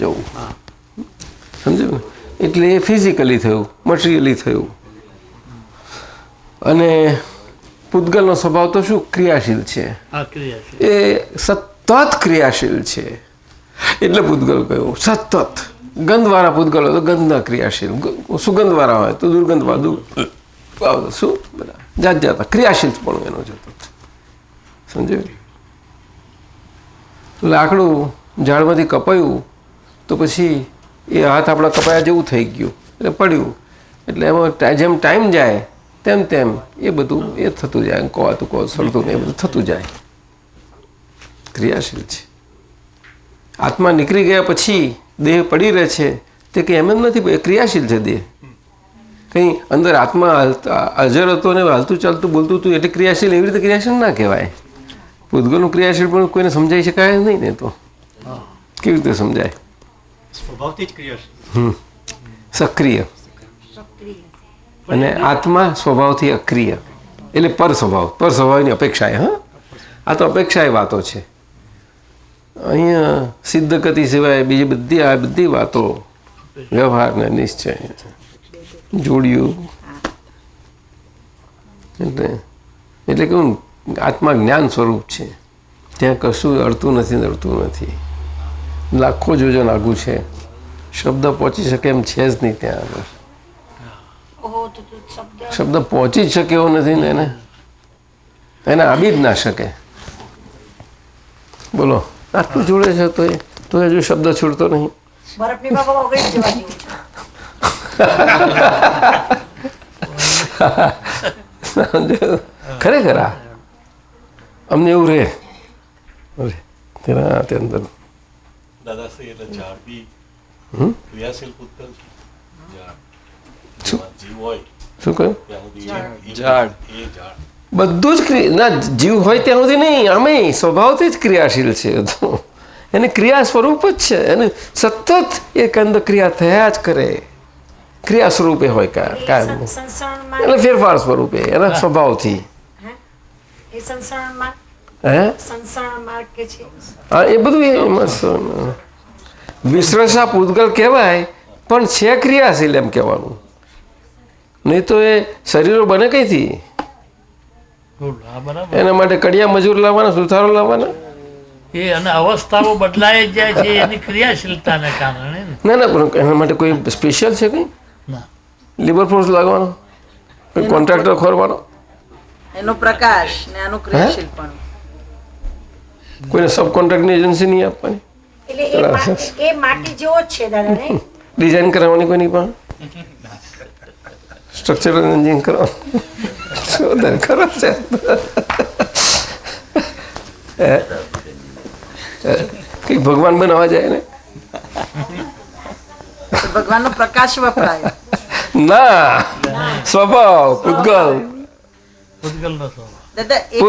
જવું. સમજ્યું ને? એટલે એ ફિઝિકલી થયું, મટીરિયલી થયું. અને પૂતગલનો સ્વભાવ તો શું? ક્રિયાશીલ છે. આ ક્રિયા છે. એ સતત ક્રિયાશીલ છે એટલે પૂતગલ કહ્યું. સતત ગંધવાળા પૂતગલો તો ગંધના ક્રિયાશીલ, સુગંધવાળા હોય તો દુર્ગંધવાળા, શું બધા જાત જાત ક્રિયાશીલ પણ એનો જતો. સમજાયું? લાકડું ઝાડમાંથી કપાયું તો પછી એ હાથ આપણા કપાયા જેવું થઈ ગયું એટલે પડ્યું, એટલે એમાં જેમ ટાઈમ જાય તેમ તેમ એ બધું એ થતું જાય, કોવાતું કો સળતું ને એ બધું થતું જાય. ક્રિયાશીલ છે. આત્મા નીકળી ગયા પછી દેહ પડી રહે છે તે કંઈ એમ જ નથી, ક્રિયાશીલ છે દેહ. કંઈ અંદર આત્મા હાજર હતો ને હાલતું ચાલતું બોલતું હતું એટલે ક્રિયાશીલ. એવી રીતે ક્રિયાશીલ ના કહેવાય. પૂતગલનું ક્રિયાશીલ પણ કોઈને સમજાઈ શકાય નહીં ને, તો કેવી રીતે સમજાય? સ્વભાવથી જ ક્રિયાશીલ. સક્રિય અને આત્મા સ્વભાવથી અક્રિય, એટલે પર સ્વભાવની અપેક્ષાએ. હા, આ તો અપેક્ષાએ વાતો છે. અહીંયા સિદ્ધ ગતિ સિવાય બીજી બધી વાતો વ્યવહારને નિશ્ચય જોડ્યું. એટલે કેવું આત્મા જ્ઞાન સ્વરૂપ છે, ત્યાં કશું અડતું નથી. લાખો જોજો આગું છે, શબ્દ પહોંચી શકે એમ છે જ નહીં ત્યાં આગળ. શબ્દ પહોંચી જ શકે એવો નથી ને એને આવી જ ના શકે. બોલો, આટલું જોડે છે તો હજુ શબ્દ છૂટતો નહીં. બરફની બાબા ઓગળી જવા જેવું છે. ખરેખર આ અમને એવું રહે તેના અંદર. દાદાશ્રી એટલે ઝાડ બી ક્રિયાશીલ પૂતગલ છે. શું? જીવ હોય શું કહ્યું? ત્યાં સુધી ઝાડ. એ ઝાડ બધું જ ના જીવ હોય ત્યાં સુધી નહીં, આમે સ્વભાવથી જ ક્રિયાશીલ છે બધું. એની ક્રિયા સ્વરૂપ જ છે, એને સતત એક અંદર ક્રિયા થયા જ કરે, ક્રિયા સ્વરૂપે હોય કાયમ, સંસરણમાં એટલે ફેરફાર સ્વરૂપે એના સ્વભાવથી. એ સંસરણમાં હે સંસરણમાં કે છે હા એ બધું એમાં વિશ્રસા પૂતગલ કહેવાય, પણ છે ક્રિયાશીલ એમ કહેવાનું. નહીં તો એ શરીરો બને કઈથી? Good. હા બરાબર. એના માટે કડિયા મજૂર લાવવાના, સુથારો લાવવાના? એ અને અવસ્થાઓ બદલાઈ જ જાય છે એની ક્રિયાશીલતાને કારણે ને. ના ના, પણ એના માટે કોઈ સ્પેશિયલ છે કંઈ? ના. લેબર ફોર્સ લાગવાનો, કોઈ કોન્ટ્રાક્ટર ખોરવાનો, એનો પ્રકાશ ને આનું ક્રિયાશીલ પણ કોઈને સબ કોન્ટ્રાક્ટની એજન્સી નહીં આપવાની, એટલે એ માટી જેવો જ છે દાદા ને ડિઝાઇન કરાવવાની કોઈની પણ, સ્ટ્રક્ચરલ એન્જિનિયરિંગ કરવાનું શું ખરાબ છે? કંઈક ભગવાન બનાવવા જાય ને? ભગવાનનો પ્રકાશ વપરાય. ના, સ્વભાવ પૂતગલ, પૂતગલનો સ્વભાવ. દાદા એક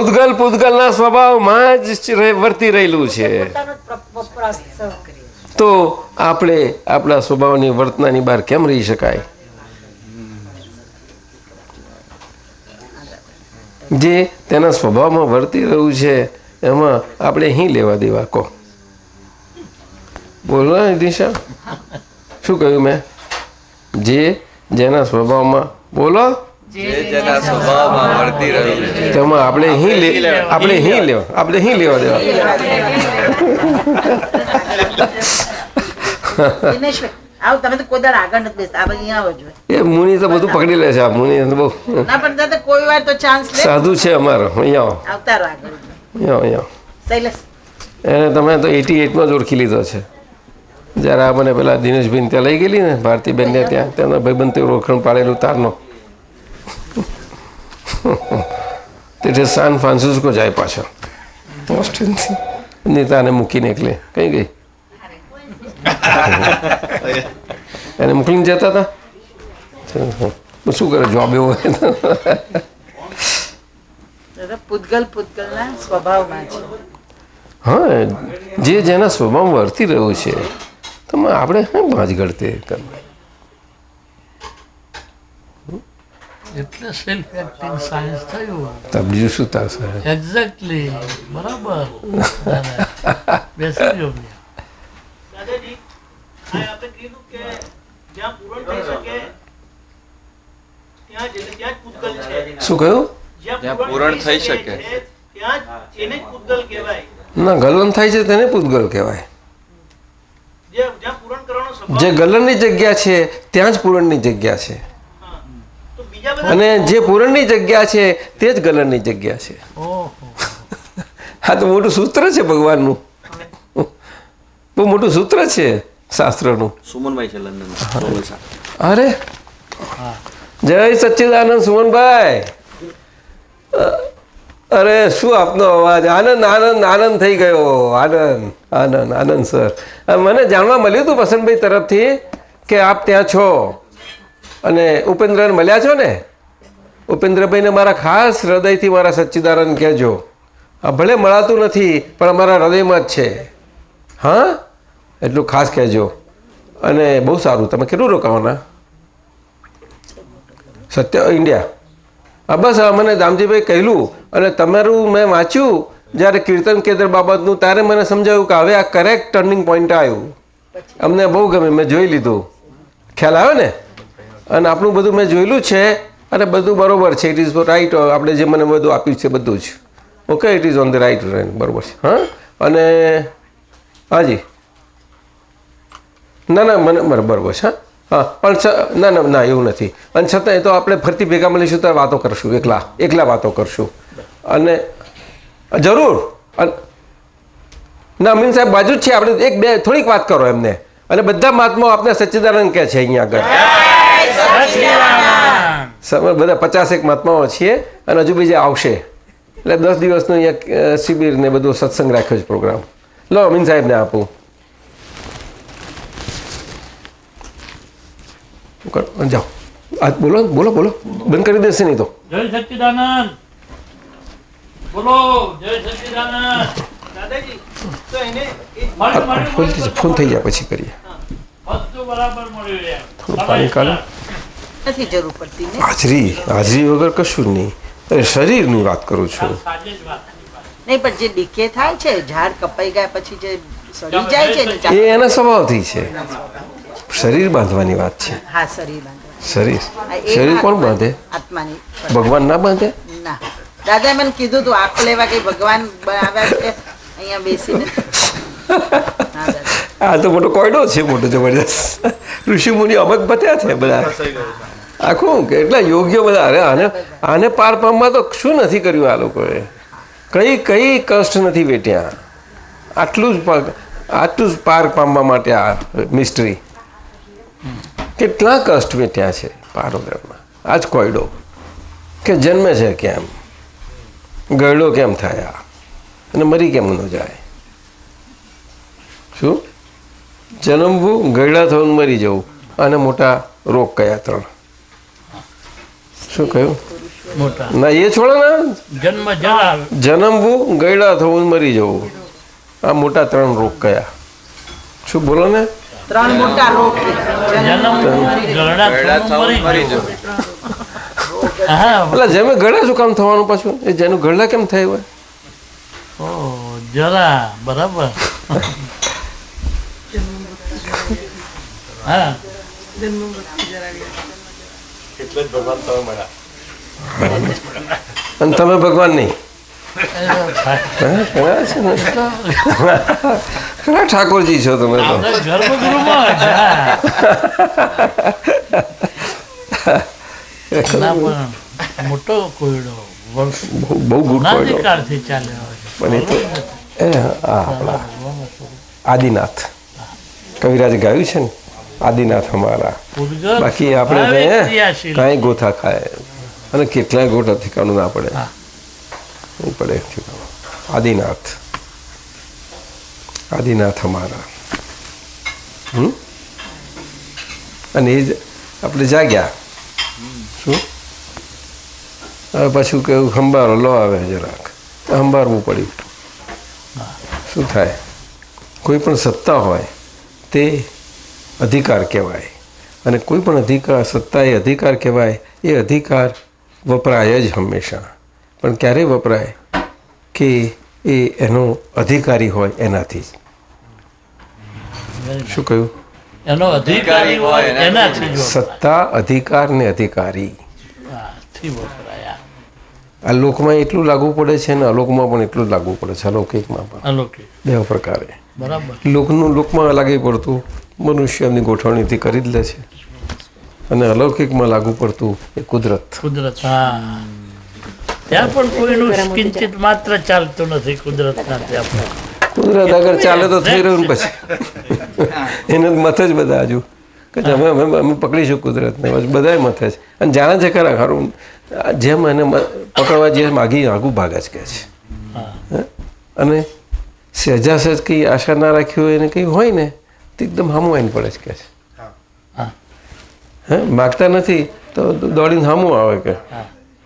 પૂતગલના સ્વભાવમાં જ વર્તી રહેલું છે. પોતાનો જ વપરાશ થયો. તો આપણે આપણા સ્વભાવની વર્તનાની બહાર કેમ રહી શકાય? જે તેના સ્વભાવમાં વર્તી રહ્યું છે એમાં આપણે અહીં લેવા દેવા કહો? બોલો ને દિશા, શું કહ્યું મેં? જેના સ્વભાવમાં, બોલો, જેના સ્વભાવમાં વર્તી રહ્યું છે તેમાં આપણે અહીં લેવા દેવા. દિનેશભાઈ આવો, તમે તો કોઈ દાડો આગળ નથી બેસતા, આ અહીંયા આવો જોઈએ. એ મુનિ તો બધું પકડી લે છે. આ મુનિ તો બહુ ના પણ દાદા કોઈ વાર તો ચાન્સ લે. સાધુ છે અમારો. અહીંયા આવો, આવતા રહો આગળ. અહીંયા શૈલેષ એને તમે તો 88માં જ ઓળખી લીધો છે. જ્યારે આ મને પેલા દિનેશભાઈને ત્યાં લઈ ગયેલી ને ભારતીબેનને, ત્યાં તેમના ભાઈબંધ તે ઓળખણ પાડેલું તારનો, તે સાન ફ્રાન્સિસ્કો જાય પાછો ઓસ્ટ્રેલિયાથી, નીતાને મૂકીને એકલે કઈ ગઈ, એને મોકલીને જતા હતા. શું કરે, જોબ એવો હોય તો. દાદા પૂતગલના સ્વભાવમાં છે. હા, જેના સ્વભાવમાં વર્તી રહ્યું છે તમે આપણે હા ભાંજગડ તે કરવા. એટલે સેલ્ફ એક્ટિંગ સાયન્સ થયું. તો બીજું શું થશે? એક્ઝેક્ટલી બરાબર. બેસી ગયો ભૈયા. દાદાજી આ આપણે કીધું કે જ્યાં પૂરણ થઈ શકે ત્યાં જ પૂતગલ છે. શું કહ્યું? જ્યાં પૂરણ થઈ શકે ત્યાં જ એને જ પૂતગલ કહેવાય. ના, ગલન થાય છે તેને પૂતગલ કહેવાય. જ્યાં પૂરણ કરવાનો સ્વભાવ જે ગલનની જગ્યા છે ત્યાં જ પૂરણની જગ્યા છે, તો બીજા બધા અને જે પૂરણની જગ્યા છે તે જ ગલનની જગ્યા છે. ઓહો. આ તો મોટું સૂત્ર છે ભગવાનનું, બહુ મોટું સૂત્ર છે શાસ્ત્રનું. સુમનભાઈ છે લંડન. અરે જય સચ્ચિદાનંદ સુમનભાઈ. અરે શું આપનો અવાજ! આનંદ આનંદ આનંદ થઈ ગયો. આનંદ આનંદ આનંદ સર, મને જાણવા મળ્યું હતું વસંતભાઈ તરફથી કે આપ ત્યાં છો અને ઉપેન્દ્રને મળ્યા છો ને. ઉપેન્દ્રભાઈને મારા ખાસ હૃદયથી મારા સચ્ચિદાનંદ કહેજો. આ ભલે મળાતું નથી પણ અમારા હૃદયમાં જ છે. હા, એટલું ખાસ કહેજો. અને બહુ સારું. તમે કેટલું રોકાવાના? સત્ય ઇન્ડિયા. હા બસ, મને દામજીભાઈ કહેલું અને તમારું મેં વાંચ્યું જ્યારે કીર્તન કેન્દ્ર બાબતનું, ત્યારે મને સમજાયું કે હવે આ કરેક્ટ ટર્નિંગ પોઈન્ટ આવ્યું. અમને બહુ ગમે, મેં જોઈ લીધું, ખ્યાલ આવ્યો ને. અને આપણું બધું મેં જોયેલું છે અને બધું બરાબર છે. It is right. આપણે જે મને બધું આપ્યું છે બધું જ okay, it is on the right line. બરાબર છે. હા, અને હાજી, ના ના મને બરાબર છે. હા પણ ના ના ના એવું નથી. અને છતાંય તો આપણે ફરતી ભેગા મળીશું ત્યારે વાતો કરશું, એકલા વાતો કરશું. અને જરૂર. ના અમીન સાહેબ બાજુ જ છે, આપણે એક બે થોડીક વાત કરો એમને. અને બધા મહાત્માઓ આપણે સચ્ચિદાનંદ કહે છે અહીંયા આગળ. બધા 50 મહાત્માઓ છીએ અને હજુ બીજા આવશે. એટલે 10 દિવસનો અહીંયા શિબિર ને બધું સત્સંગ રાખ્યો છે પ્રોગ્રામ. લો અમીન સાહેબને આપું. જાઓ આ બોલો બોલો બોલો બંધ કરી દેશે નહીં તો જય સચ્ચિદાનંદ બોલો જય સચ્ચિદાનંદ દાદાજી તો એને ફોન થઈ જાય પછી કરીએ બધું બરાબર મળ્યું યાર. થોડું પાણી કાઢો નથી જરૂર પડતી ને હાજરી વગર કશું જ નહીં અરે શરીરની વાત કરું છું સાંજે જ વાત નહીં પણ જે ડીકે થાય છે ઝાડ કપાઈ ગયા પછી જે સડી જાય છે ને એ એના સ્વભાવથી છે શરીર બાંધવાની વાત છે હા શરીર બાંધવા શરીર હા, એ શરીર કોણ આત્મા- બાંધે આત્માની ભગવાન ના બાંધે ના દાદાએ મને કીધું તું આંખ લેવા કઈ ભગવાન આવ્યા છે અહીંયા બેસીને હા દાદા આ તો મોટો કોયડો છે મોટો જબરદસ્ત ઋષિ મુનિ અમક બત્યા છે બધા આખું કેટલા યોગ્ય બધા અરે આને પાર પામવા તો શું નથી કર્યું આ લોકોએ કઈ કષ્ટ નથી વેટ્યા આટલું જ પાર પામવા માટે આ મિસ્ટ્રી કેટલા કષ્ટ વેટ્યા છે પાર વગરમાં આ જ કોયડો કે જન્મે છે કેમ ગરડો કેમ થયા અને મરી કેમ ન જાય શું જન્મવું ગરડા થવું મરી જવું અને મોટા રોગ કયા 3 શું કહ્યું મોટા ના એ છોડો ને જન્મ જરા જન્મવું ગરડા થવું મરી જવું આ મોટા 3 રોગ કયા શું બોલો ને 3 મોટા રોગ છે. જન્મ ગરડા થવું મરી જવું. હા એટલે જેમે ગરડા શું કામ થવાનું પાછું એ જેનું ગરડા કેમ થાય હોય ઓ જરા બરાબર હા એટલે જ ભગવાન તમે મળ્યા. અને તમે ભગવાન નહીં થાય. હા, ઘણા છે ને ઘણા ઠાકોરજી છો તમે તો આપણે ગર્ભગૃહમાં જ, હા. ના પણ મોટો કોયડો વર્ષ બહુ ગુડ કોયડો અનાધિકારથી ચાલ્યો હોય છે. પણ એ તો એ આ આપણા આદિનાથ કવિરાજે ગાયું છે ને આદિનાથ અમારા પૂરગર બાકી આપણે ભાવે તો ક્રિયાશીલ. કાંઈ ગોથા ખાય અને કેટલાય ગોઠા ઠેકાણું ના પડે હા. નહીં પડે ઠેકાણું આદિનાથ અમારા અને એ જ આપણે જાગ્યા શું હવે પાછું કેવું સંભારો લો આવે જરાક સંભારવું પડ્યું શું થાય કોઈ પણ સત્તા હોય તે અધિકાર કહેવાય અને કોઈ પણ અધિકાર સત્તા એ અધિકાર કહેવાય એ અધિકાર વપરાય જ હંમેશા પણ ક્યારે વપરાય કે એ એનો અધિકારી હોય એનાથી જ શું કહ્યું એનો અધિકારી હોય એનાથી જ વપરાય. સત્તા અધિકાર ને અધિકારી હા, થી વપરાય. આ લોકમાં એટલું લાગુ પડે છે અને અલોકમાં પણ એટલું જ લાગુ પડે છે અલૌકિકમાં પણ અલૌકિક બે પ્રકારે બરાબર લોકમાં લાગી પડતું મનુષ્ય એમની ગોઠવણીથી કરી જ લે છે અને અલૌકિકમાં લાગુ પડતું એ કુદરત કુદરત હા ત્યાં પણ કોઈનું કિંચિત માત્ર ચાલતું નથી કુદરતના ત્યાં પણ. કુદરત આગળ ચાલે તો થઈ રહ્યું ને પછી એને જ મથે જ બધા હજુ કે અમે પકડીશું કુદરતને બસ બધાય મથે છે અને જાણે છે ખરા ખરું જેમ એને પકડવા જે માગી આગું ભાગે જ કહે છે હે? અને સહેજા સહેજ કંઈ આશા ના રાખી હોય એને કંઈ હોય ને તો એકદમ સામું આવીને પડે છે કહે છે હે માગતા નથી તો દોડીને સામું આવે કે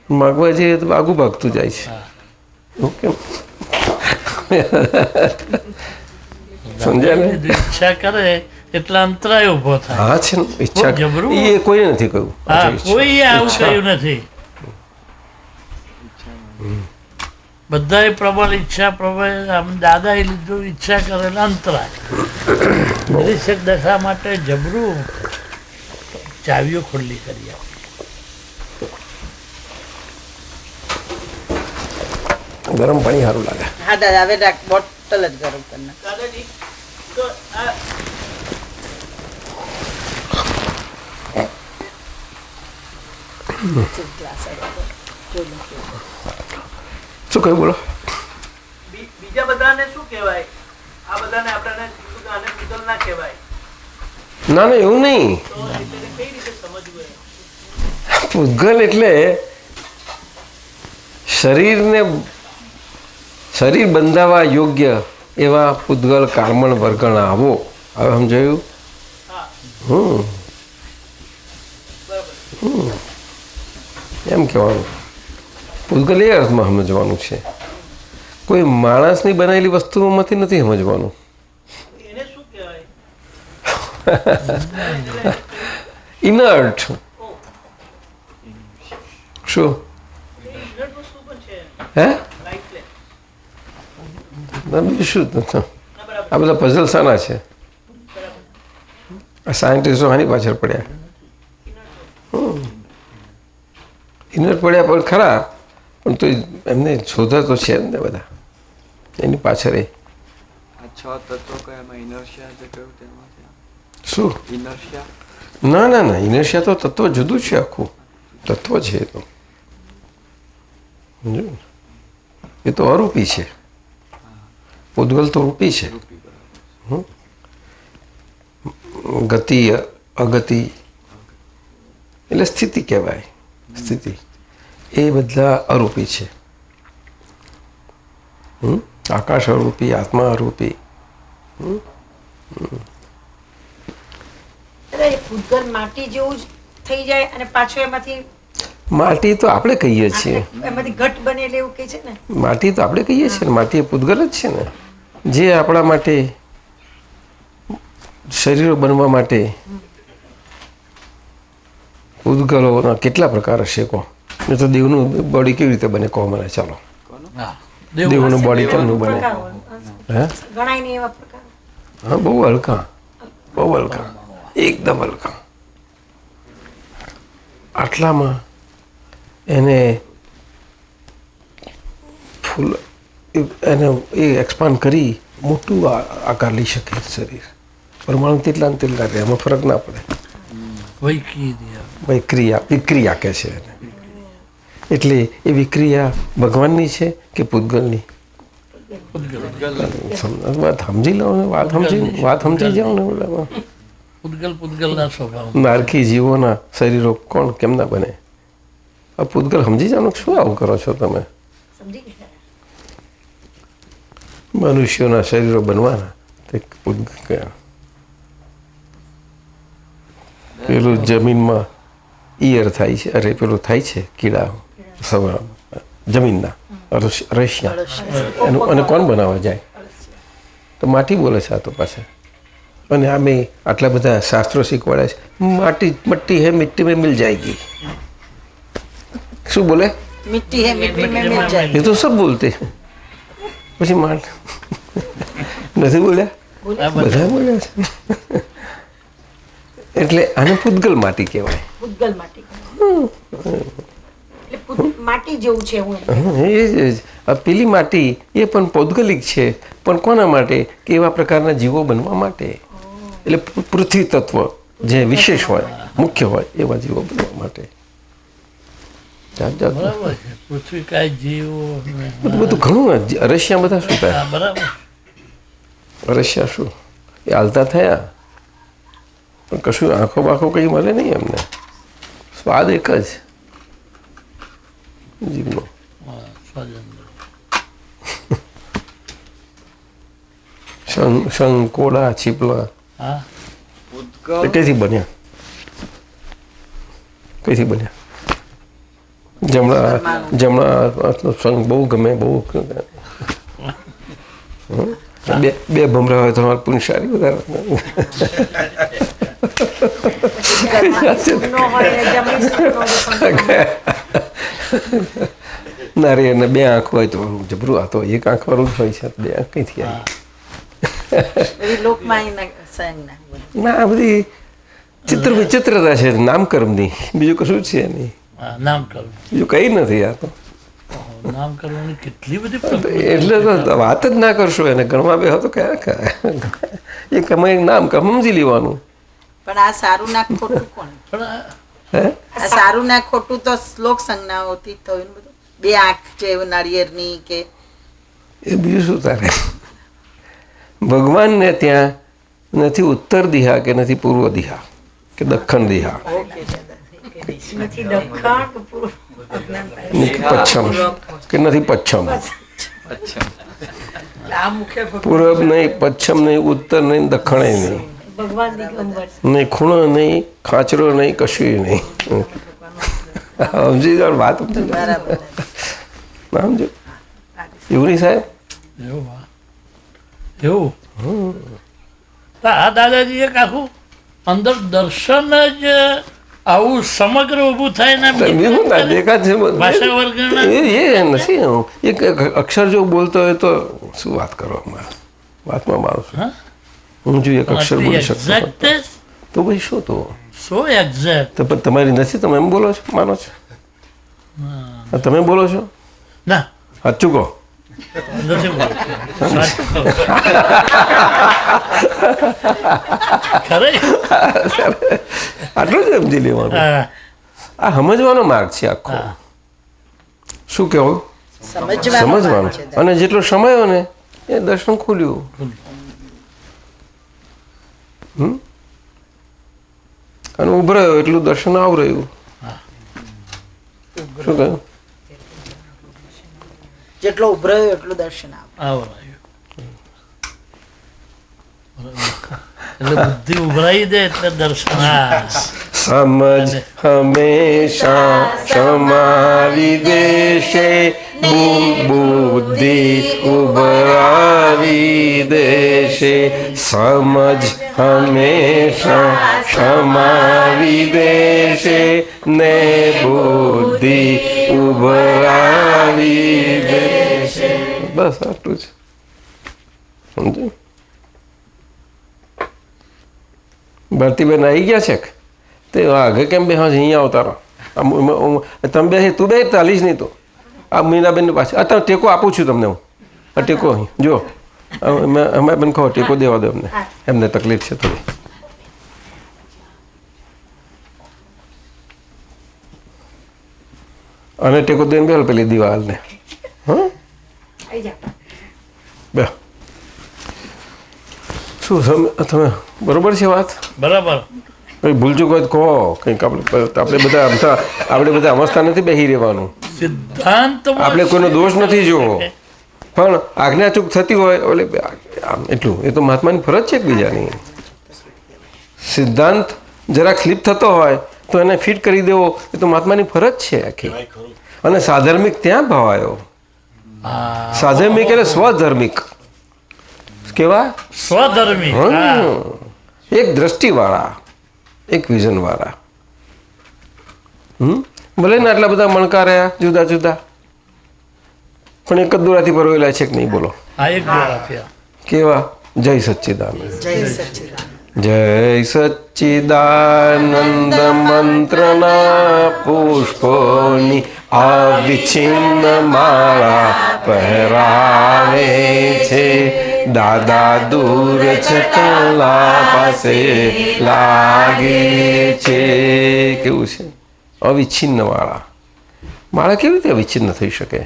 માગવા જઈએ તો આગું ભાગતું જાય છે ઓકે સમજ્યા ને ઈચ્છા કરે એટલે અંતરાય ઉભો થાય. હા છે ને ઈચ્છા બહુ જબરું. એ કોઈને નથી કહ્યું હા કોઈ આવું કહ્યું નથી બધાએ પ્રબળ ઈચ્છા પ્રબળ આમ દાદાએ લીધું ઈચ્છા કરેલા અંતરાય નિરીક્ષક દશા માટે જબરું ચાવીઓ ખુલ્લી કરી આપી. ગરમ પાણી સારું લાગે હા દાદા હવે બોટલ જ ગરમ કરી નાખ. દાદાજી તો આ શું કહ્યું બોલો બીજા બધાને શું કહેવાય આ બધાને આપણને આને પૂતલ ના કહેવાય ના ના એવું નહીં તો એટલે કઈ રીતે સમજવું એમ? પૂતગલ એટલે શરીર બંધાવા યોગ્ય એવા પૂતગલ કાળમણ વર્ગણ આવો હવે સમજાયું એમ કહેવાનું. પૂતગલ એ અર્થમાં સમજવાનું છે, કોઈ માણસની બનાવેલી વસ્તુઓમાંથી નથી સમજવાનું. એને શું કહેવાય? ઇનર્ટ. શું હે બીજું શું આ બધા પઝલ શાના છે? આ સાયન્ટિસ્ટો આની પાછળ પડ્યા. ઇનર્ટ પડ્યા પણ ખરા, પણ તો એમને શોધા તો છે ને બધા એની પાછળ. આ 6 તત્વો કયામાં ઇનર્શિયા જે કહ્યું તેમાંથી શું? ઇનર્શિયા? ના ના ના, ઇનર્શિયા તો તત્વ જુદું છે, આખું તત્વ છે એ તો. એ તો અરૂપી છે, પૂતગલ તો રૂપી છે. ગતિ અગતિ એટલે સ્થિતિ કહેવાય. સ્થિતિ એ બધા અરૂપી છે. આકાશ અરૂપી, આત્મા અરૂપી. પૂતગલ માટી જેવું જ થઈ જાય અને પાછું એમાંથી માટી તો આપણે કહીએ છીએ, એમાંથી ઘટ બને એટલે એવું કે છે ને. માટી તો આપણે કહીએ છીએ ને, માટી એ પૂતગલ જ છે ને. જે આપણા માટે શરીરો બનવા માટે પૂતગલોના કેટલા પ્રકાર હશે કહો? નહીં તો દેવનું બોડી કેવી રીતે બને કહો મને? ચાલો, દેવનું બોડી કેમનું બને? હે ગણાય નહીં એવા પ્રકાર. હા, બહુ હલકા, બહુ હલકા, એકદમ હલકા. આટલામાં એને ફૂલ એને એ એક્સપાન્ડ કરી મોટું આકાર લઈ શકે શરીર. પરમાણુ તેટલા ને તેટલા રહે, એમાં ફરક ના પડે. વિક્રિયા કહે છે એને. એટલે એ વિક્રિયા ભગવાનની છે કે પૂતગલની? વાત સમજી લો ને, વાત સમજી જાઓ ને. ઓલામાં પૂતગલના સ્વભાવ નારકી જીવોના શરીરો કોણ કેમના બને? આ પૂતગલ સમજી જાઓ. શું આવું કરો છો તમે? મનુષ્યોના શરીરો બનવાના તે પૂતગલ. પેલું જમીનમાં ઈયર થાય છે, અરે પેલું થાય છે કીડા જમીનના રશિયા, એનું અને કોણ બનાવવા જાય? તો માટી બોલે છે આ તો પાછા. અને આમે આટલા બધા શાસ્ત્રો શીખવાડે છે, માટી મટ્ટી હે મિટ્ટી મેં મિલ જાયગી. શું બોલે? મિટ્ટી હે મિટ્ટી મેં મિલ જાય. એ તો સબ બોલતે. પછી માટ નથી બોલ્યા? બધા બોલ્યા છે. એટલે આને પૂતગલ માટી કહેવાય. પૂતગલ માટી એટલે માટી જેવું છે એવું. એ જ પેલી માટી એ પણ પૌદ્ગલિક છે, પણ કોના માટે? કે એવા પ્રકારના જીવો બનવા માટે. એટલે પૃથ્વી તત્વ જે વિશેષ હોય, મુખ્ય હોય એવા જીવો બનવા માટે. જાત જાત બરાબર છે. પૃથ્વી કાંઈ જીવો બધું ઘણું. રશિયા બધા શું થાય? બરાબર. રશિયા શું એ હાલતા થયા, પણ કશું આંખો બાંખો કંઈ મળે નહીં એમને. સ્વાદ એક જ જીવનો. શંખ, કોળા, છીપલા એ કઈથી બન્યા? કઈથી બન્યા? જમણા શંખ બહુ ગમે, બહુ. બે ભમરા હોય તો તમારે પૂન સારી વધારે. ના રે, એને બે આંખ હોય તો જબરું. આ તો એક આંખ વાળું જ હોય છે, બે આંખ કઈથી આવી? ના, આ બધી ચિત્ર વિચિત્રતા છે નામકર્મની, બીજું કશું છે નહીં. નામકરણ બીજું કઈ નથી. આ તો નામકરણની કેટલી બધી એટલે તો વાત જ ના કરશો એને. ગણવા બે તો કયા એ કમાઈ નામ સમજી લેવાનું. પણ આ સારું ના ખોટું કોણ? હે આ સારું ના ખોટું તો શ્લોક સંજ્ઞાઓથી થયું ને બધું. બે આંખ છે નાળિયેરની કે એ બીજું શું તારે? ભગવાનને ત્યાં નથી ઉત્તર દિહા કે નથી પૂર્વ દિહા કે દક્ષિણ દિહા, નથી દક્ષિણ કે પૂર્વ, પશ્ચિમ કે નથી પશ્ચિમ. આ મુખ્ય પૂર્વ નહીં, પશ્ચિમ નહીં, ઉત્તર નહીં, દક્ષિણ નહીં, ભગવાન દિગંબર નહીં ખૂણો નહીં, ખાંચરો નહીં, કશું નહીં. સમજી જાઓ વાત સમજી જાઓ. બરાબર ના સમજો એવું નહીં સાહેબ? એવું હા. એવું તો આ દાદાજી એક આખું અંદર દર્શન જ આવું સમગ્ર ઊભું થાય ને તમે શું ના દેખાત છે બધું? ભાષા વર્ગના એ નથી એક અક્ષર જો બોલતો હોય તો શું વાત કરો અમારે વાતમાં મારું છું. હા? હું જો એક અક્ષર બોલી શકતો હોત એક્ઝેક્ટ તો ભાઈ શું તો સો એક્ઝેક્ટ તો પણ તમારી નથી, તમે એમ બોલો છો, માનો છો? તમે બોલો છો ના સાચું કહો. નથી બોલતો. સાચું કહું. ખરે આટલું જ સમજી લેવાનું. હા. આ સમજવાનો માર્ગ છે આખો. હા. શું કહેવું? સમજવાનું. અને જેટલો સમય હોય ને એ દર્શન ખુલ્યું. અને ઉભરાયો એટલું દર્શન આવરાયું. શું કહ્યું? જેટલો ઉભરાયો એટલું દર્શન આવે. આવો રહ્યું. એટલે બુદ્ધિ ઉભરાઈ દે એટલે દર્શન હા. સમજ હંમેશા સમાવી દેશે, બુદ્ધિ ઉભરાવી દેશે. સમજ હંમેશા સમાવી દેશે ને બુદ્ધિ ઉભરાવી દેશે. બસ આટલું જ સમજ્યું? ભારતીબેન આવી ગયા છે તે આગળ કેમ બે હા અહીંયા આવતા તમે બે તું બે ચાલીસ નહીં તો આ મીનાબેનની પાસે અત્યારે ટેકો આપું છું તમને હું. આ ટેકો અહીં જો અમે બેન કહો ટેકો દેવા દો એમને, એમને તકલીફ છે થોડી. અને ટેકો દઈને બે પેલી દિવાલને. હા બે શું તમે બરોબર છે વાત? બરાબર. કંઈ ભૂલચૂક હોય તો કહો કંઈક. આપણે બધા અમસ્તા નથી બેસી રહેવાનું. સિદ્ધાંત આપણે કોઈનો દોષ નથી જોવો, પણ આજ્ઞાચૂક થતી હોય એટલે આમ એટલું એ તો મહાત્માની ફરજ છે એકબીજાની. સિદ્ધાંત જરાક સ્લીપ થતો હોય તો એને ફિટ કરી દેવો એ તો મહાત્માની ફરજ છે આખી. અને સાધર્મિક ત્યાં ભાવાયો. સાધર્મિક એટલે સ્વધર્મિક કેવા? સ્વધર્મી. એક દ્રષ્ટિવાળા, એક વિઝનવાળા. ભલે ને આટલા બધા મણકા રહ્યા જુદા જુદા, પણ એક જ દોરાથી પરોવેલા છે કે નહીં? બોલો આ એક જોડા થયા. કેવા? જય સચ્ચિદાનંદ. જય સચ્ચિદાનંદ. જય સચ્ચિદાનંદ મંત્રના પુષ્પોની અવિચ્છિન્ન માળા પહેરાવે છે. દાદા દૂર છકલા પાસે લાગે છે. કેવું છે? અવિચ્છિન્ન માળા. માળા કેવી રીતે અવિચ્છિન્ન થઈ શકે?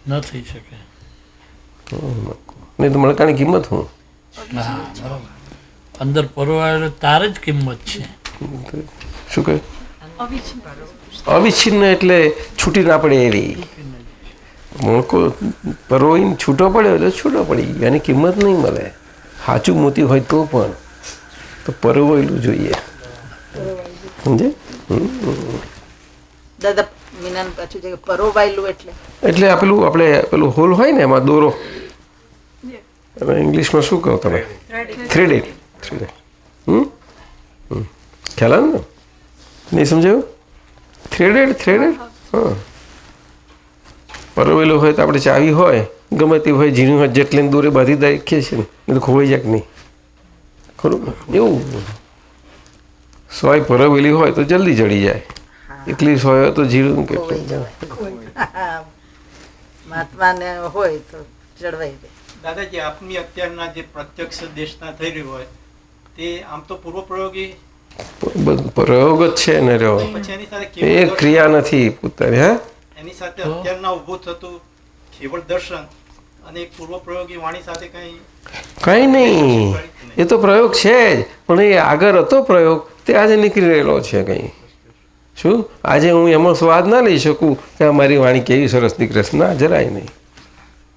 ન થઈ શકે. નહીં તો મણકાની કિંમત હું? હા બરાબર. અંદર પરોવાયેલો તાર જ કિંમત છે. શું કહે? અવિચ્છિન્ન એટલે છૂટી ના પડે એવી. મણકો પરોઈને છૂટો પડ્યો એટલે છૂટો પડી ગયો, એની કિંમત નહીં મળે. સાચું મોતી હોય તો પણ તો પરોવાયેલું જોઈએ. સમજે? દાદા મીનાન પાછું છે પરોવાયેલું એટલે આપણે પેલું હોલ હોય ને એમાં દોરો, ઇંગ્લિશમાં શું કહો તમે? થ્રેડેડ. ખ્યાલ આવે ને? નહીં સમજાયું? થ્રેડેડ. હા, પરોવેલું હોય તો આપણે ચાવી હોય ગમે તે હોય ઝીણું હોય જેટલી દોરે બાંધી રાખીએ છીએ ને તો ખોવાઈ જાય કે નહીં? ખરું એવું. સોય પરોવેલી હોય તો જલ્દી જડી જાય, એકલી સોય હોય તો ઝીણું કેટલું. મહાત્માને હોય તો જળવાઈ દે. દાદાજી આપની અત્યારના જે પ્રત્યક્ષ દેશના થઈ રહ્યું હોય તે આમ તો પૂર્વ પ્રયોગી પ્રયોગ જ છે ને રહ્યો, પછી એની સાથે એ કેવળ ક્રિયા નથી પોતાની. હા, એની સાથે અત્યારના ઊભું થતું કેવળ દર્શન અને એક પૂર્વ પ્રયોગી વાણી સાથે કંઈ નહીં, એ તો પ્રયોગ છે જ, પણ એ આગળ હતો પ્રયોગ તે આજે નીકળી રહેલો છે કંઈ. શું આજે હું એમાં સ્વાદ ના લઈ શકું કે અમારી વાણી કેવી સરસ નીકળે છે? ના, જરાય નહીં.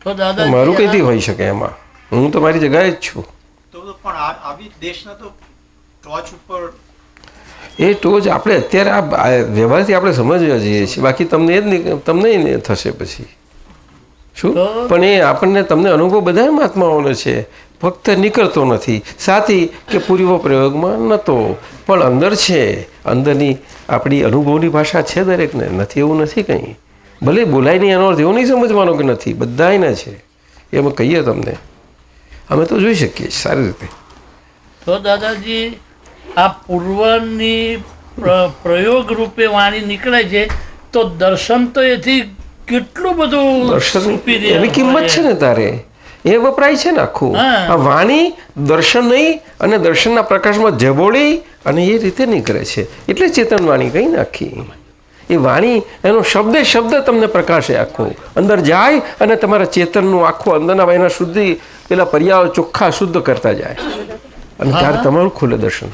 તો દાદા મારું કઈથી હોઈ શકે એમાં? હું તો મારી જગાએ જ છું. તો પણ આવી દેશના તો ટોચ ઉપર એ ટોચ આપણે અત્યારે આ વ્યવહારથી આપણે સમજવા જઈએ છીએ, બાકી તમને એ જ નહીં, તમને નહીં થશે પછી શું. પણ એ આપણને તમને અનુભવ બધા મહાત્માઓનો છે, ફક્ત નીકળતો નથી. સાથી કે પૂર્વ પ્રયોગમાં નહોતો, પણ અંદર છે. અંદરની આપણી અનુભવની ભાષા છે દરેકને, નથી એવું નથી કંઈ. ભલે બોલાય નહીં એનો અર્થ એવો નહીં સમજવાનો કે નથી, બધાયને છે. એ અમે કહીએ તમને, અમે તો જોઈ શકીએ સારી રીતે. તો દાદાજી આ પૂર્વની પ્રયોગ રૂપે વાણી નીકળે છે, તો દર્શન તો એથી કેટલું બધું દર્શન superior એની કિંમત છે ને તારે, એ વપરાય છે ને આખું. આ વાણી દર્શન નહીં અને દર્શનના પ્રકાશમાં જબોળી અને એ રીતે નીકળે છે, એટલે ચેતન વાણી કઈ નાખી. એ વાણી એનો શબ્દે શબ્દ તમને પ્રકાશે આખું, અંદર જાય અને તમારા ચેતનનું આખું અંદરના એના શુદ્ધિ પેલા પર્યાયો ચોખ્ખા શુદ્ધ કરતા જાય અને ત્યારે તમારું ખુલે દર્શન.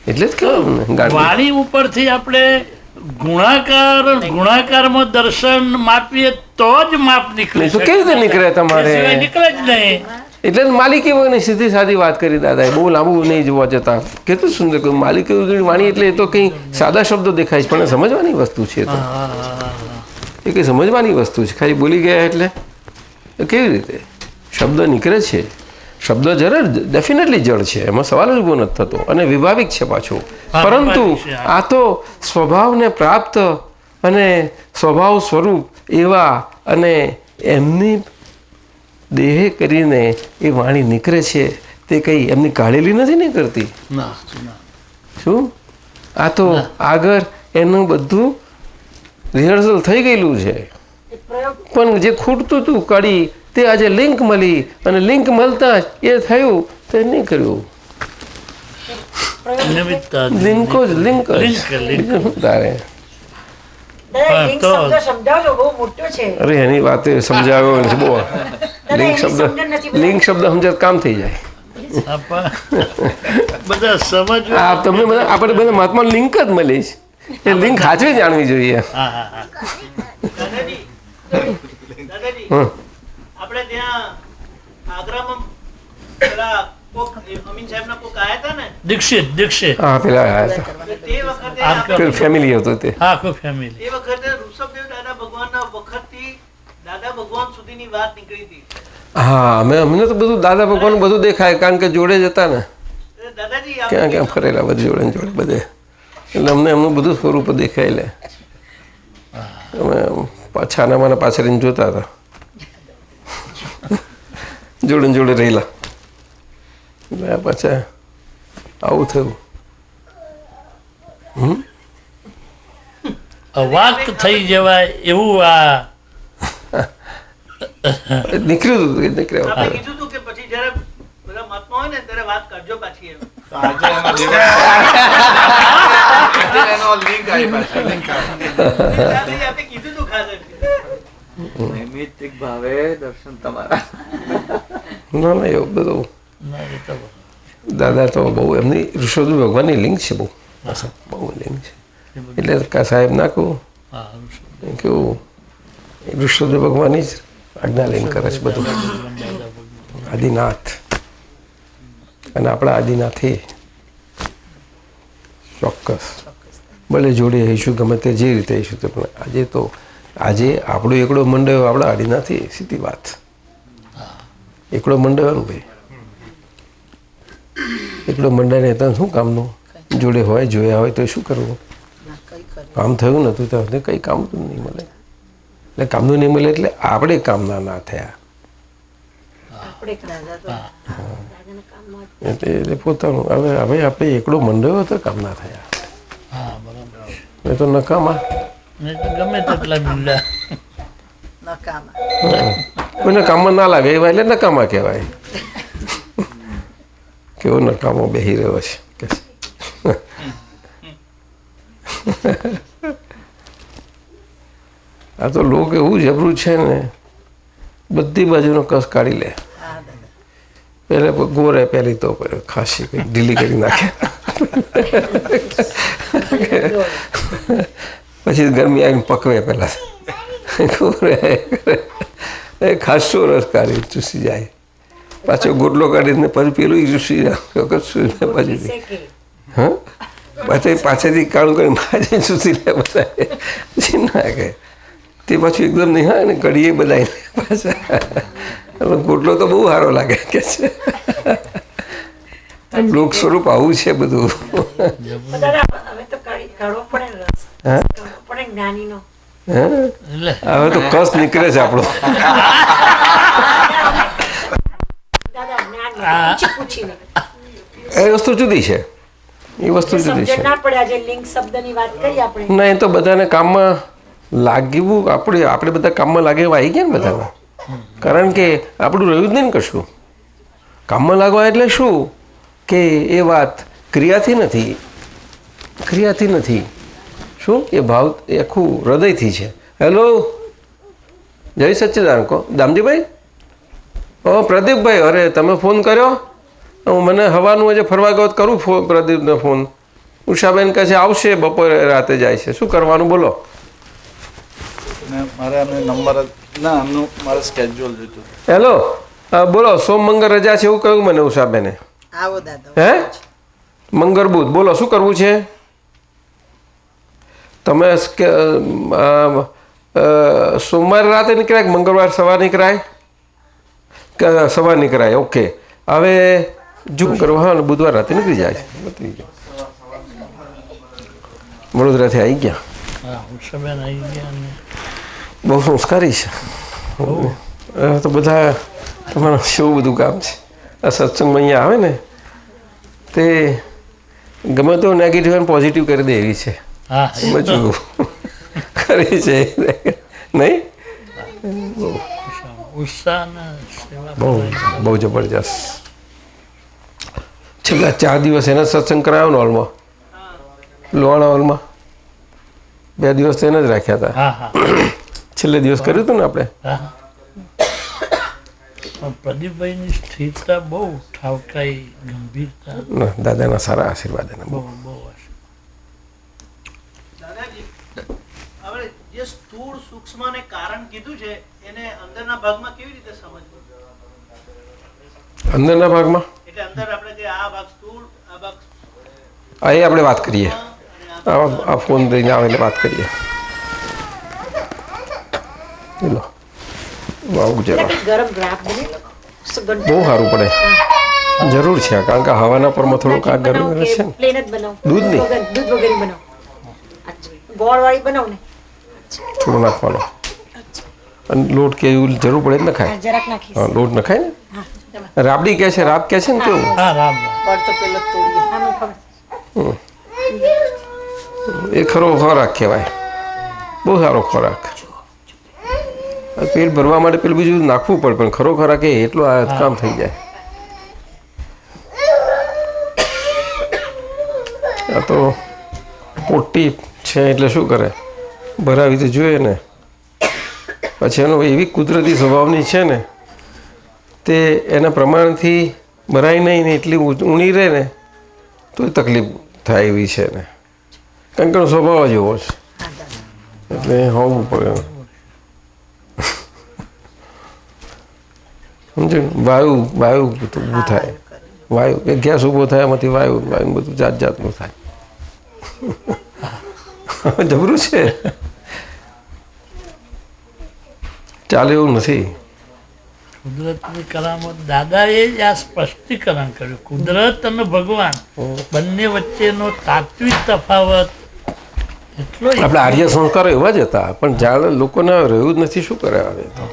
એટલે જ કેવું વાણી ઉપરથી આપણે ગુણાકારમાં દર્શન માપીએ તો જ માપ નીકળે. તો કેવી રીતે નીકળે તમારે? નીકળે જ નહીં. એટલે માલિકી વગરની સીધી સાદી વાત કરી દાદાએ, બહુ લાંબુ નહીં જોવા જતા. કેટલું સુંદર કહ્યું. માલિકી વગરની વાણી એટલે એ તો કંઈ સાદા શબ્દો દેખાય છે, પણ સમજવાની વસ્તુ છે. તો એ કંઈ સમજવાની વસ્તુ છે. ખાલી બોલી ગયા એટલે કેવી રીતે શબ્દ નીકળે છે? શબ્દ જરા ડેફિનેટલી જળ છે, એમાં સવાલ જ ઊભો નથી થતો, અને વિભાવિક છે પાછો. પરંતુ આ તો સ્વભાવને પ્રાપ્ત અને સ્વભાવ સ્વરૂપ એવા અને એમની દેહે કરીને એ વાણી નીકળે છે. તે કંઈ એમની કાઢેલી નથી નીકળતી. શું આ તો આગળ એનું બધું રિહર્સલ થઈ ગયેલું છે, પણ જે ખૂટતું હતું કડી તે આજે લિંક મળી, અને લિંક મળતા જ એ થયું તે નહીં કર્યું. લિંકો જ લિંક તારે. સમજાવજો, બહુ મોટો છે. અરે એની વાત સમજાવ્યો નથી બહુ. લિંક શબ્દ સમજે કામ થઈ જાય. બધા સમજ તમને બધા આપણે બધા મહાત્મા લિંક જ મળી છે. એ લિંક હાજરી જાણવી જોઈએ. આપણે ત્યાં આગ્રામાં પેલા અમીન સાહેબના કોક આયા હતા ને, દીક્ષિત હા પેલા આવ્યા હતા, તે વખતે ફેમિલી હતું તે. હા કોઈ ફેમિલી. એ વખતે ઋષભદેવ દાદા ભગવાનના વખતથી દાદા ભગવાન સુધીની વાત નીકળી હતી. હા અમને તો બધું દાદા ભગવાન બધું દેખાય, કારણ કે જોડે જ હતા ને, દાદાજી ક્યાં ક્યાં ફરેલા બધું જોડે ને જોડે બધે, એટલે અમને એમનું બધું સ્વરૂપ દેખાય. લે અમે છાનામાના પાછળ જોતા હતા, જોડે ને જોડે રહેલા. એટલે પાછા આવું થયું. અવાક થઈ જવાય એવું આ નીકળ્યું હતું. નીકળ્યા આપણે કીધું હતું કે પછી જયારે બધા મહાત્મા હોય ને ત્યારે વાત કરજો પાછી એમ. દાદાજી આપણે કીધું હતું ખાસ નૈમિત્તિક ભાવે દર્શન તમારા. ના ના એવું બધું દાદા તો બહુ એમની ઋષભદેવ ભગવાનની લિંક છે, બહુ બહુ લિંક છે. એટલે કા સાહેબ ના કહું કેવું ઋષભદેવ ભગવાનની જ આજ્ઞા લઈને કરે છે બધું. આદિનાથ અને આપણા આદિનાથે ચોક્કસ ભલે જોડે રહીશું, ગમે તે જે રીતે રહીશું, તો પણ આજે તો આજે આપણો એકડો મંડળ આપણા આદિનાથે સીધી વાત. એકડો મંડળવાનું ભાઈ, એકડો મંડળને તને શું કામનું? જોડે હોય જોયા હોય તો શું કરવું? કામ થયું નહોતું તો કંઈ કામ નહીં મળે. એટલે કામનું નહીં મળે એટલે આપણે કામના ના થયા. એટલે પોતાનું હવે હવે આપણે એકડો મંડળ હતો કામ ના થયા. એ તો નકામા ગમે તેટલા મિલ્યા કોઈને કામમાં ના લાગે એવા એટલે નકામા કહેવાય. કેવો નકામો બેસી રહ્યો છે. આ તો લોક એવું જબરું છે ને, બધી બાજુનો કસ કાઢી લે. પહેલે ગોરે પહેલી તો ખાસી કંઈક ઢીલી કરી નાખે, પછી ગરમી આવીને પકવે પહેલાં ગોરે ખાસો રસ કાઢી ચૂસી જાય, પાછો ગોટલો કાઢીને પછી પેલું ચૂસી જાય પછી. હા પછી પાછળથી કાળું કરીને ભાજી ચૂસી લે બધા પછી નાખે તે પાછું એકદમ નહીં હા ને કઢીએ બધાય પાછા ગોટલો તો બહુ સારો લાગે કે છે લોક સ્વરૂપ આવું છે બધું દાદા હવે તો કાઢવો પડે ને રસ. હા કાઢવો પડે જ્ઞાનીનો. હા એટલે હવે તો કસ નીકળે છે આપણો દાદા જ્ઞાન પૂછીને એ વસ્તુ જુદી છે એ વસ્તુ જુદી છે સમજણ ના પડે. આજે લિંગ શબ્દની વાત કરી આપણે. ના એ તો બધાને કામમાં લાગવું આપણે બધા કામમાં લાગે એવા આવી ગયા ને બધાના કારણ કે આપણું રહ્યું જ નહીં ને કશું કામમાં લાગવા એટલે શું કે એ વાત ક્રિયાથી નથી શું એ ભાવ એ આખું હૃદયથી છે. હેલો જય સચ્ચિદાનંદ કહો દામજીભાઈ ઓ પ્રદીપભાઈ અરે તમે ફોન કર્યો હું મને હવાનું આજે ફરવા ગયો કરું પ્રદીપને ફોન ઉષાબેન કહે છે આવશે બપોરે રાતે જાય છે શું કરવાનું બોલો મારે એમને નંબર ના એમનું મારે સ્કેડ્યુલ જોઈતું હેલો બોલો સોમ મંગળ રજા છે એવું કહ્યું મને ઉષાબેને આવો દાદા હે મંગળ બુધ બોલો શું કરવું છે તમે સોમવારે રાતે નીકળાય કે મંગળવાર સવાર નીકળાય કે સવાર નીકળાય ઓકે હવે જો કરવા હા ને બુધવાર રાતે નીકળી જાય છે વડોદરાથી આવી ગયા હા ઉષાબેન આવી ગયા ને બહુ સંસ્કારી છે તો બધા તમારું શું બધું કામ છે આ સત્સંગમાં અહીંયા આવે ને તે ગમે તો નેગેટિવ અને પોઝિટિવ કરી દે એવી છે હા એ તો બધું કરી છે નહીં ઉત્સાહ ને સેવા બહુ બહુ જબરજસ્ત છેલ્લા 4 દિવસ એને સત્સંગ કરાવ્યો ને હોલમાં લોહાણા હોલમાં 2 દિવસ તો એને જ રાખ્યા હતા હા હા છેલ્લે દિવસ કર્યું હતું ને આપણે હા પણ પ્રદીપભાઈની સ્થિરતા બહુ ઠાવકાઈ ગંભીરતા ના, દાદાના સારા આશીર્વાદ એને બહુ બહુ બહુ હશે. દાદાજી હવે જે સ્થૂળ સૂક્ષ્મ ને કારણ કીધું છે એને અંદરના ભાગમાં કેવી રીતે સમજવું અંદરના ભાગમાં એટલે અંદર આપણે જે આ ભાગ સ્થૂળ આ ભાગ આ એ આપણે વાત કરીએ આ ફોન દઈને આવે એટલે વાત કરીએ લો આવું જરા એટલે ગરમ ગ્રાફ બની લો. બહુ સારું પડે જરૂર છે કારણ કે હવાના પરમાં થોડુંક આ ગરમ રહે છે ને પ્લેન જ બનાવો. દૂધ નહીં. દૂધ વગેરે બનાવો. ગોળ વાળી બનાવો ને. થોડું નાખવાનું અને લોટ કે એવું જરૂર પડે જ નખાય જરાક નાખીશ. હા લોટ નખાય ને રાબડી કહે છે રાબ કહે છે ને કેવું હા રામ રામ બળ તો પેલો તોડીએ હા, મને ખબર. એ ખરો ખોરાક કહેવાય બહુ સારો ખોરાક આ પેટ ભરવા માટે પેલું બીજું નાખવું પડે પણ ખરો ખોરાક એ એટલું આ કામ થઈ જાય આ તો પોટી છે એટલે શું કરે ભરાવી તો જોઈએ ને પછી એનો એવી કુદરતી સ્વભાવની છે ને તે એના પ્રમાણથી ભરાય નહીં ને એટલી ઊણી રહે ને તો તકલીફ થાય એવી છે ને કારણ કે એનો સ્વભાવ જ એવો છે એટલે હોવું પડે સમજો વાયુ વાયુ ઊભું થાય વાયુ કે ગેસ ઊભો થાય એમાંથી વાયુ વાયુ બધું જાત જાતનું થાય જબરું છે ચાલે એવું નથી કુદરતની કરામત દાદાએ જ આ સ્પષ્ટીકરણ કર્યું કુદરત અને ભગવાન બંને વચ્ચેનો તાત્વિક તફાવત એટલો આપણે આર્ય સંસ્કારો એવા જ હતા પણ જાણે લોકોને રહ્યું જ નથી શું કરે હવે તો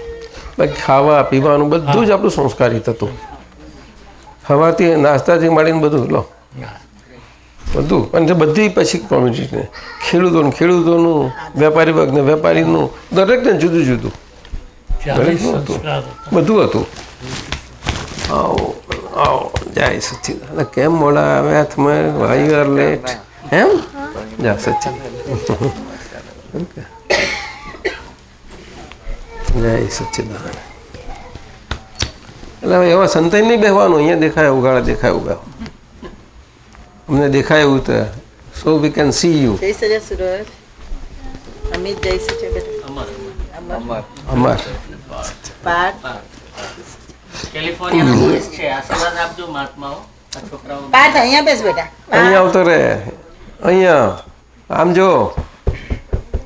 બાકી ખાવા પીવાનું બધું જ આપણું સંસ્કારિત હતું હવાથી નાસ્તાથી માંડીને બધું લો બધું અને બધી પછી કોમ્યુનિટીને ખેડૂતોનું વેપારી વર્ગને વેપારીનું દરેકને જુદું જુદું ચાલીસ દરેકનું હતું સંસ્કાર હતા. બધું હતું આવો આવો જય સચ્ચિદાનંદ કેમ મોડા આવ્યા તમે વાય યુ આર લેટ એમ જા સચ્ચિદાનંદ જય સચ્ચિદાનંદ એટલે હવે એવા સંતાઈ નહીં બેસવાનું અહીંયા દેખાય ઉગાડા દેખાય ઉગાડો અમને દેખાય એવું તો સો વી કેન સી યુ જય સજા સુરજ અમિત જય સજા બેટા અમાર પાઠ કેલિફોર્નિયા પોલીસ છે આશીર્વાદ આપજો મહાત્માઓ આ છોકરાઓ પાઠ અહીંયા બેસ બેટા અહીંયા આવતો રે અહીંયા આમ જો,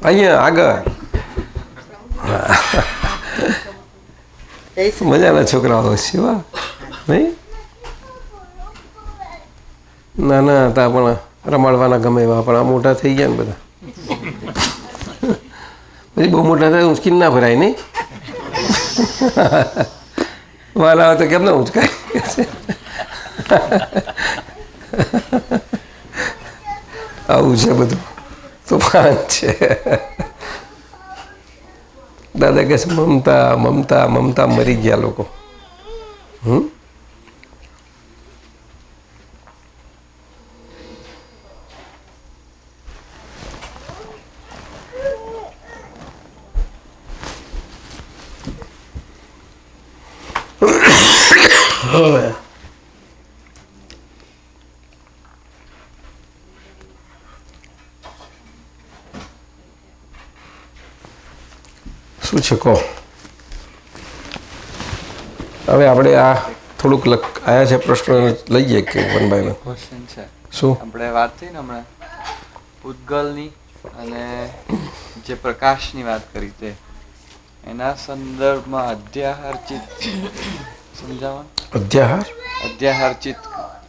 અહીંયા આગળ. મજાના છોકરાઓ છે વાહ, નહીં? નાના હતા પણ રમાડવાના ગમે એવા, પણ આ મોટા થઈ ગયા ને બધા. પછી બહુ મોટા થાય ઉંચકીને ના ભરાય, નહીં? વાલા હોય તો કેમ ના ઉંચકાય? આવું છે બધું, તોફાન છે. દાદા કહે છે મમતા મમતા મમતા, મરી ગયા લોકો. શું છે કહો? હવે આપણે આ થોડુંક આયા છે પ્રશ્નો લઈએ કે વન બાય વન. ક્વેશ્ચન છે. શું આપણે વાત થઈ ને હમણાં પૂતગલની અને જે પ્રકાશની વાત કરી તે એના સંદર્ભમાં અધ્યાહાર ચિત્ત સમજાવવાનું. અધ્યાહાર અધ્યાહાર ચિત્ત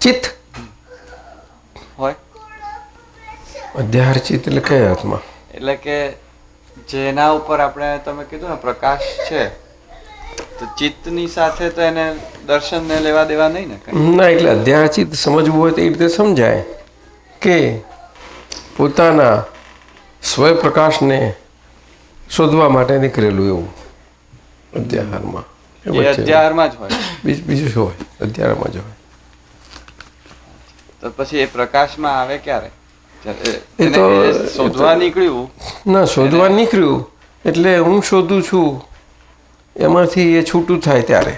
ચિત્ત હોય. અધ્યાહાર ચિત્ત એટલે કયા અર્થમાં? એટલે કે જેના ઉપર આપણે તમે કીધું ને પ્રકાશ છે, તો ચિત્તની સાથે તો એને દર્શનને લેવા દેવા નહીં ને કંઈ? ના, એટલે અધ્યાહાર ચિત્ત સમજવું હોય તો એ રીતે સમજાય કે પોતાના સ્વયં શોધવા માટે નીકળેલું એવું અધ્યાહારમાં. એ અધ્યાહારમાં જ હોય. બીજું શું હોય? અધ્યાહારમાં જ હોય. તો પછી એ પ્રકાશમાં આવે ક્યારે? એ તો શોધવા નીકળ્યું ના, શોધવા નીકળ્યું એટલે હું શોધું છું એમાંથી એ છૂટું થાય ત્યારે.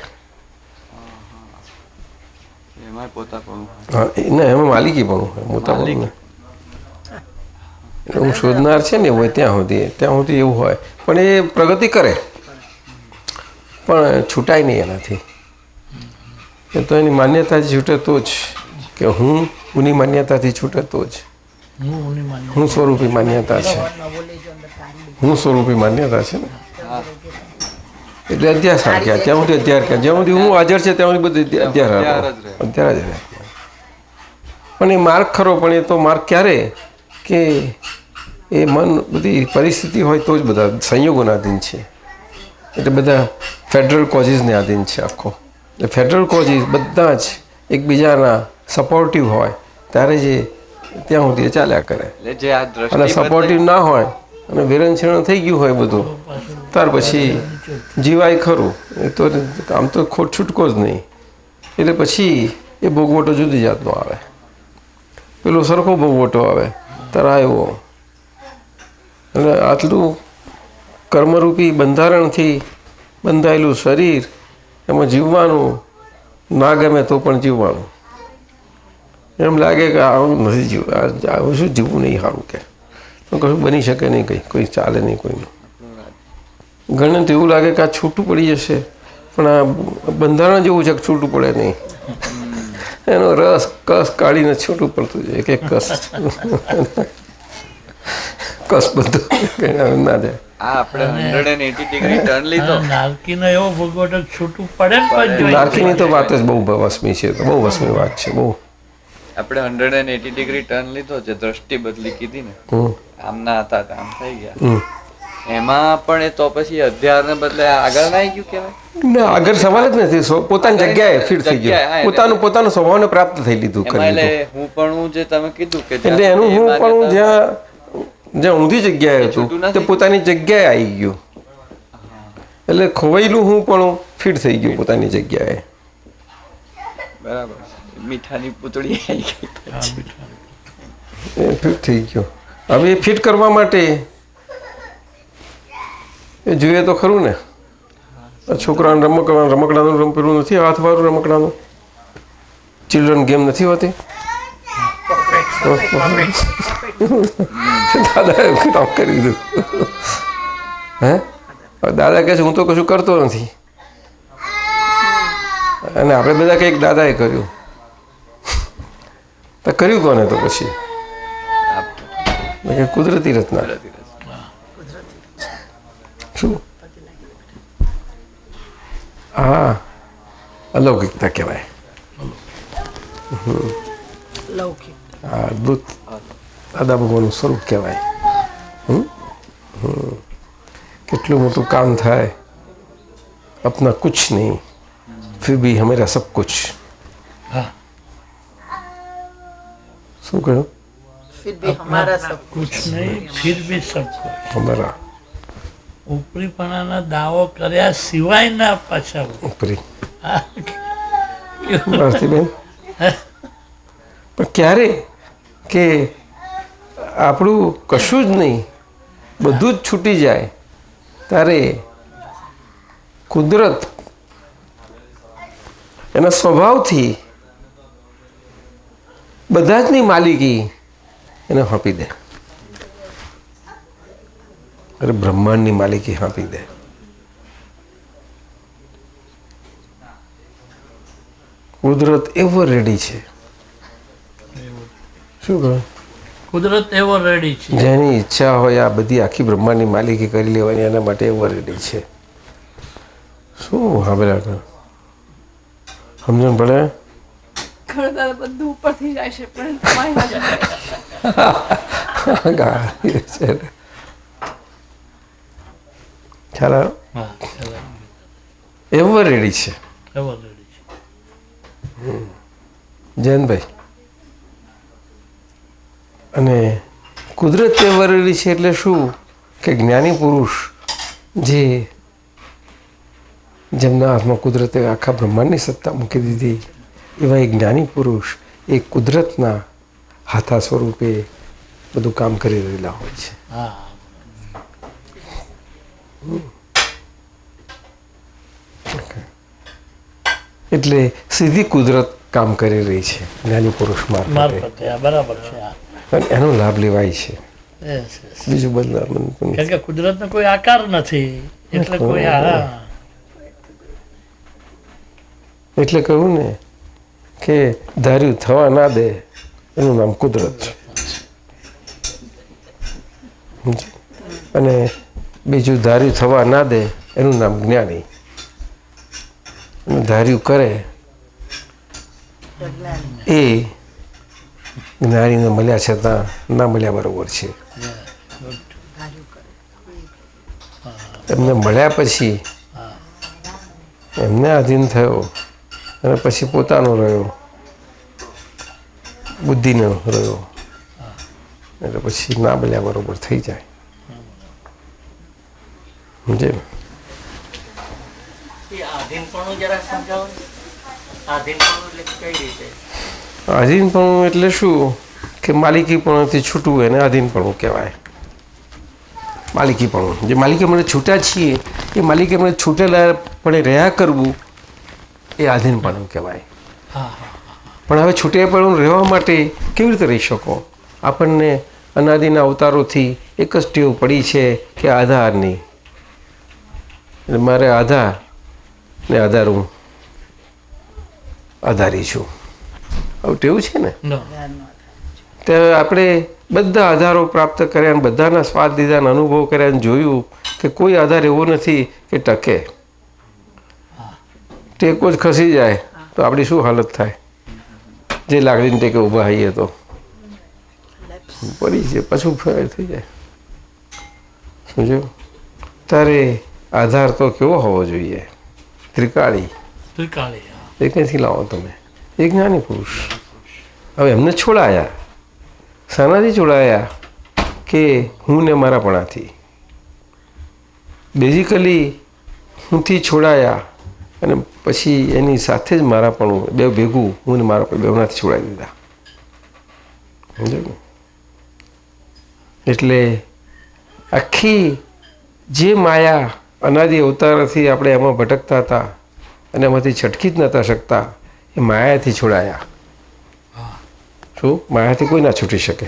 એમાં પોતાપણું. હા, ના, એમાં માલિકી પણ હોય, મોટાપણું ને. એટલે હું શોધનાર છે ને હોય ત્યાં સુધી એવું હોય, પણ એ પ્રગતિ કરે પણ છૂટાય નહીં એનાથી. એ તો એની માન્યતાથી છૂટે તો જ, કે હુંની માન્યતાથી છૂટે તો જ. હું સ્વરૂપી માન્યતા છે, હું સ્વરૂપી માન્યતા છે ને, એટલે અધ્યાસ ગયા ત્યાં સુધી અધ્યાર કર્યા. જ્યાં સુધી હું હાજર છે ત્યાં સુધી બધું અધ્યાર જ રહે. પણ એ માર્ગ ખરો, પણ એ તો માર્ગ ક્યારે કે એ મન બધી પરિસ્થિતિ હોય તો જ બધા સંયોગોના આધીન છે. એટલે બધા ફેડરલ કોઝિસને આધીન છે આખો. એટલે ફેડરલ કોઝિસ બધા જ એકબીજાના સપોર્ટિવ હોય ત્યારે જે ત્યાં સુધી ચાલ્યા કરે. અને સપોર્ટિવ ના હોય અને વિરંછીણ થઈ ગયું હોય બધું, ત્યાર પછી જીવાય ખરું. એ તો આમ તો ખોટ છૂટકો જ નહીં. એટલે પછી એ ભોગવટો જુદી જાતનો આવે, પેલો સરખો ભોગવટો આવે તરાયો. એટલે આટલું કર્મરૂપી બંધારણથી બંધાયેલું શરીર, એમાં જીવવાનું ના ગમે તો પણ જીવવાનું. એમ લાગે કે આવું નથી જીવવું, આવું શું જીવવું નહીં સારું, કે કશું બની શકે નહીં, કંઈ કોઈ ચાલે નહીં કોઈનું. ઘણે તો એવું લાગે કે આ છૂટું પડી જશે, પણ આ બંધારણ જેવું છે કે છૂટું પડે નહીં. એનો રસ કસ કાઢીને છૂટું પડતું જાય, કે કસ બધું ના જાય. નારકીની તો વાત જ બહુ વસમી છે, બહુ વસમી વાત છે. બહુ આપણે 180 ડિગ્રી ટર્ન લીધો, જે દ્રષ્ટિ બદલી કીધી ને, આમના હતા આમ થઈ ગયા, એમાં પણ એ તો પછી અધ્યારને બદલે આગળ ના ગયું કહેવાય. ના, આગળ સવાલ જ નથી. પોતાની જગ્યાએ ફિટ થઈ ગયું, પોતાનું સ્વભાવને પ્રાપ્ત થઈ લીધું. હું પણ જે તમે કીધું કે એટલે એનું હું પણ જ્યાં ઊંધી જગ્યાએ હતું તે પોતાની જગ્યાએ આવી ગયું. એટલે ખોવાયેલું હું પણ ફિટ થઈ ગયું પોતાની જગ્યાએ. બરાબર. મીઠાની પૂતળી આવી ગઈ, એ ફિટ થઈ ગયો. હવે એ ફિટ કરવા માટે એ જોઈએ તો ખરું ને. છોકરાને રમકડાનું પેલું નથી, હાથવાળું રમકડાનું ચિલ્ડ્રન ગેમ નથી હોતી. દાદા એવું કામ કરી દીધું. હે, દાદા કહે છે હું તો કશું કરતો નથી, અને આપણે બધા કંઈક દાદાએ કર્યું. તો કર્યું કોને? તો પછી કે કુદરતી રચના. શું? હા, અલૌકિકતા કહેવાય. લૌકિક. આ અદ્ભુત દાદા ભગવાનનું સ્વરૂપ કહેવાય. કેટલું મોટું કામ થાય, अपना कुछ नहीं फिर भी हमारा सब कुछ. હા, શું કહ્યું? फिर भी हमारा सब કુછ નહીં ફિર ભી સબ કુછ. हमारा ઉપરીપણાના દાવો કર્યા સિવાયના પાછા ઉપરી હા. ભારતીબેન, પણ ક્યારે કે આપણું કશું જ નહીં, બધું જ છૂટી જાય ત્યારે કુદરત એના સ્વભાવથી બધા જની માલિકી એને સોંપી દે. અરે બ્રહ્માંડની માલિકી સોંપી દે. કુદરત એવો રેડી છે. શું કહે? કુદરત એવો રેડી છે. જેની ઈચ્છા હોય આ બધી આખી બ્રહ્માંડની માલિકી કરી લેવાની, એના માટે એવો રેડી છે. શું હા બરાબર સમજણ પડે? ઘણા બધું ઉપરથી જાય છે પણ તમારી હાજર ખ્યાલ આવ્યો? હા, ચાલો. એવો રેડી છે. એવો રેડી છે. જયંતભાઈ, અને કુદરત એવો રેડી છે એટલે શું કે જ્ઞાની પુરુષ જેમના હાથમાં કુદરતે આખા બ્રહ્માંડની સત્તા મૂકી દીધી, એવા એક જ્ઞાની પુરુષ એ કુદરતના હાથા સ્વરૂપે બધું કામ કરી રહેલા હોય છે. હા, એટલે સીધી કુદરત કામ કરી રહી છે જ્ઞાની પુરુષ મારફતે, મારફતે. હા, બરાબર છે. હા. અને એનો લાભ લેવાય છે. Yes, yes. બીજું બદલાવ કારણ કે કુદરતનો કોઈ આકાર નથી એટલે કોઈ હા એટલે કહ્યું ને કે ધાર્યું થવા ના દે એનું નામ કુદરત છે. અને બીજું ધાર્યું થવા ના દે એનું નામ જ્ઞાની. અને ધાર્યું કરે એ જ્ઞાનીને મળ્યા છતાં ના મળ્યા બરોબર છે. એમને મળ્યા પછી એમને આધીન થયો અને પછી પોતાનો રહ્યો, બુદ્ધિનો રહ્યો, એટલે પછી ના મળ્યા બરોબર થઈ જાય. સમજે? આધીનપણું એટલે શું કે માલિકીપણુંથી છૂટવું એને આધીનપણું કહેવાય. માલિકીપણું, જે માલિકીપણે છૂટા છીએ એ માલિકીપણે છૂટેલા પણ રહ્યા કરવું એ આધીનપણું કહેવાય. પણ હવે છૂટેપણું રહેવા માટે કેવી રીતે રહી શકો? આપણને અનાદિના અવતારોથી એક જ ટેવ પડી છે કે આધારની. એટલે મારે આધાર ને આધાર હું આધારી છું, આવું ટેવ છે ને. તો આપણે બધા આધારો પ્રાપ્ત કર્યા અને બધાના સ્વાદ લીધા અને અનુભવ કર્યા અને જોયું કે કોઈ આધાર એવો નથી કે ટકે. ટેકો જ ખસી જાય તો આપણી શું હાલત થાય? જે લાકડીને ટેકે ઊભા હઈએ તો પડી જાય, પાછું ફેર થઈ જાય. સમજો? તારે આધાર તો કેવો હોવો જોઈએ? ત્રિકાળી. એ ક્યાંથી લાવો તમે? એ જ્ઞાની પુરુષ. હવે એમને છોડાયા. શાનાથી છોડાયા? કે હું ને મારાપણાથી. બેઝિકલી હુંથી છોડાયા અને પછી એની સાથે જ મારાપણું બે ભેગું હું ને મારા બેવનાથી છોડાવી દીધા. સમજો ને? એટલે આખી જે માયા અનાદિ અવતારથી આપણે એમાં ભટકતા હતા અને એમાંથી છટકી જ નહોતા શકતા, એ માયાથી છોડાયા. શું? માયાથી કોઈ ના છૂટી શકે.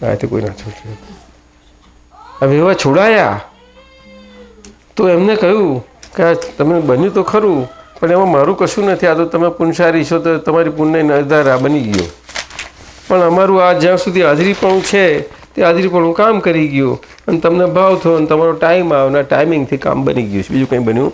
માયાથી કોઈ ના છૂટી શકે. હવે એવા છોડાયા તો એમને કહ્યું કે તમે બન્યું તો ખરું પણ એમાં મારું કશું નથી, આ તો તમે પુણ્યશાળી છો તો તમારી પુણ્યનો આધાર આ બની ગયો. પણ અમારું આ જ્યાં સુધી હાજરીપણું છે તે હાજરીપણું કામ કરી ગયું અને તમને ભાવ થયો અને તમારો ટાઈમ આવ્યો અને ટાઈમિંગથી કામ બની ગયું છે, બીજું કંઈ બન્યું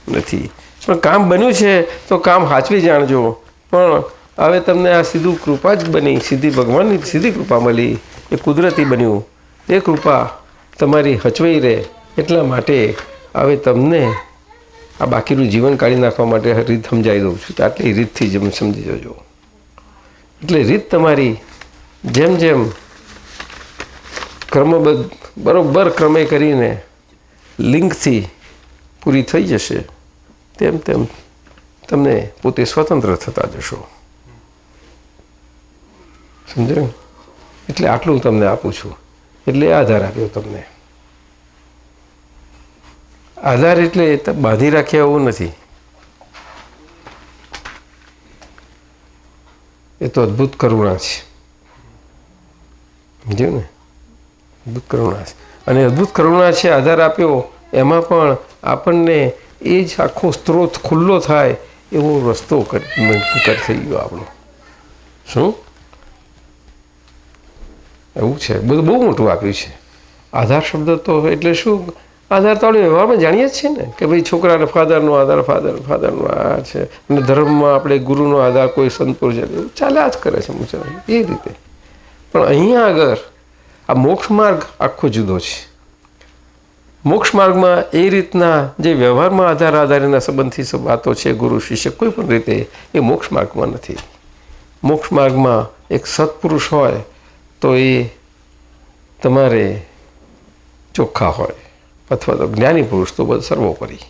નથી. પણ કામ બન્યું છે તો કામ સાચવી જાણજો. પણ હવે તમને આ સીધું કૃપા જ બની, સીધી ભગવાનની સીધી કૃપા મળી, એ કુદરતી બન્યું. એ કૃપા તમારી હચવાઈ રહે એટલા માટે હવે તમને આ બાકીનું જીવન કાઢી નાખવા માટે રીત સમજાવી દઉં છું. આટલી રીતથી જ સમજી જજો. એટલે રીત તમારી જેમ જેમ ક્રમબદ્ધ બરોબર ક્રમે કરીને લિંકથી પૂરી થઈ જશે તેમ તેમ તમને પોતે સ્વતંત્ર થતા જશો. સમજાયું? એટલે આટલું તમને આપું છું. એટલે આધાર આપ્યો તમને. આધાર એટલે બાંધી રાખ્યા એવું નથી. એ તો અદ્ભુત કરુણા છે. સમજ્યું ને? અદ્ભુત કરુણા છે. અને અદ્ભુત કરુણા છે આધાર આપ્યો, એમાં પણ આપણને એ જ આખો સ્ત્રોત ખુલ્લો થાય એવો રસ્તો થઈ ગયો આપણો. શું એવું છે? બધું બહુ મોટું આપ્યું છે. આધાર શબ્દ તો એટલે શું? આધાર તો આપણે વ્યવહારમાં જાણીએ જ છીએ ને કે ભાઈ છોકરાને ફાધરનો આધાર, ફાધરનો આ છે. અને ધર્મમાં આપણે ગુરુનો આધાર, કોઈ સંત પુરુષ, એવું ચાલ્યા જ કરે છે એ રીતે. પણ અહીંયા આગળ આ મોક્ષ માર્ગ આખો જુદો છે. મોક્ષ માર્ગમાં એ રીતના જે વ્યવહારમાં આધારેના સંબંધથી વાતો છે, ગુરુ શિષ્ય કોઈ પણ રીતે, એ મોક્ષ માર્ગમાં નથી. મોક્ષ માર્ગમાં એક સત્પુરુષ હોય તો એ તમારે ચોખ્ખા હોય, અથવા તો જ્ઞાની પુરુષ તો બધું સર્વોપરી.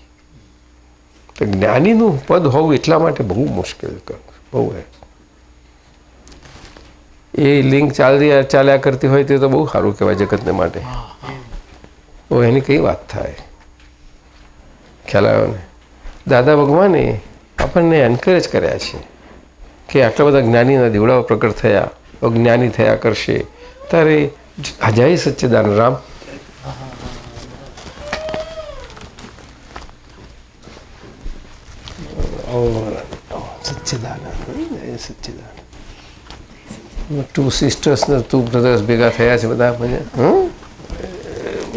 તો જ્ઞાનીનું પદ હોવું એટલા માટે બહુ મુશ્કેલ, બહુ એ લિંક ચાલ્યા કરતી હોય તે તો બહુ સારું કહેવાય જગતને માટે. તો એની કઈ વાત થાય? ખ્યાલ આવ્યો ને? દાદા ભગવાને આપણને એન્કરેજ કર્યા છે કે આટલા બધા જ્ઞાનીના દીવડાઓ પ્રગટ થયા, અજ્ઞાની થયા કરશે ત્યારે જય સચ્ચિદાનંદ રામ. સચ્ચિદાનંદ, સચ્ચિદાનંદ. 2 sisters ને 2 brothers ભેગા થયા છે બધા.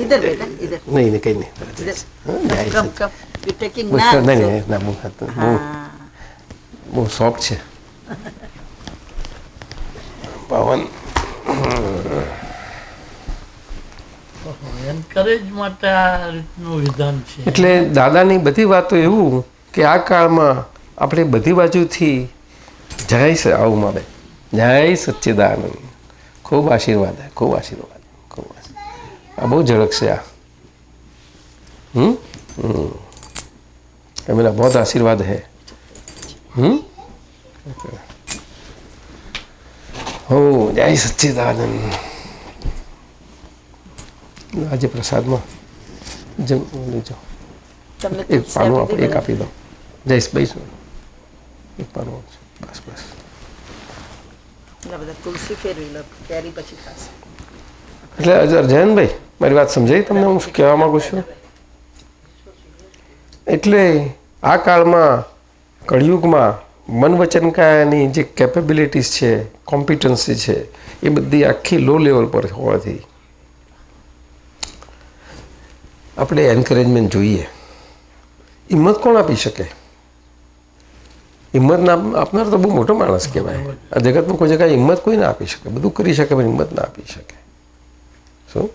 इधर बेटा इधर નહીં નહીં કંઈ कम कम यू टेकिंग નહીં. નહીં ના બહુ સોફ્ટ છે. પવન એન્કરેજ માટે આ રીતનું વિધાન છે. એટલે દાદાની બધી વાતો એવું કે આ કાળમાં આપણે બધી બાજુથી જય આવું મળે. જય સચ્ચિદાનંદ. ખૂબ આશીર્વાદ, ખૂબ આશીર્વાદ, ખૂબ આશીર્વાદ. આ બહુ ઝડક છે આ. मेरा बहुत आशीर्वाद है. हो जय सच्चिदानंद. આજે પ્રસાદમાં જમ લેજો. એક પાનું આપો, એક આપી દો. જયેશભાઈ એક પાનું આપજો. બસ બસ. બધા તુલસી ફેરવી લો, કેરી પછી ખાશે. એટલે જયંતભાઈ મારી વાત સમજાઈ તમને? હું શું કહેવા માગું છું? એટલે આ કાળમાં કળિયુગમાં મન વચન કાયાની જે કેપેબિલિટીઝ છે, કોમ્પિટન્સી છે, એ બધી આખી લો લેવલ પર હોવાથી આપણે એન્કરેજમેન્ટ જોઈએ. હિંમત કોણ આપી શકે? હિંમત ના આપનાર તો બહુ મોટો માણસ કહેવાય. આ જગતમાં કોઈ જગ્યાએ હિંમત કોઈ ના આપી શકે. બધું કરી શકે પણ હિંમત ના આપી શકે. શું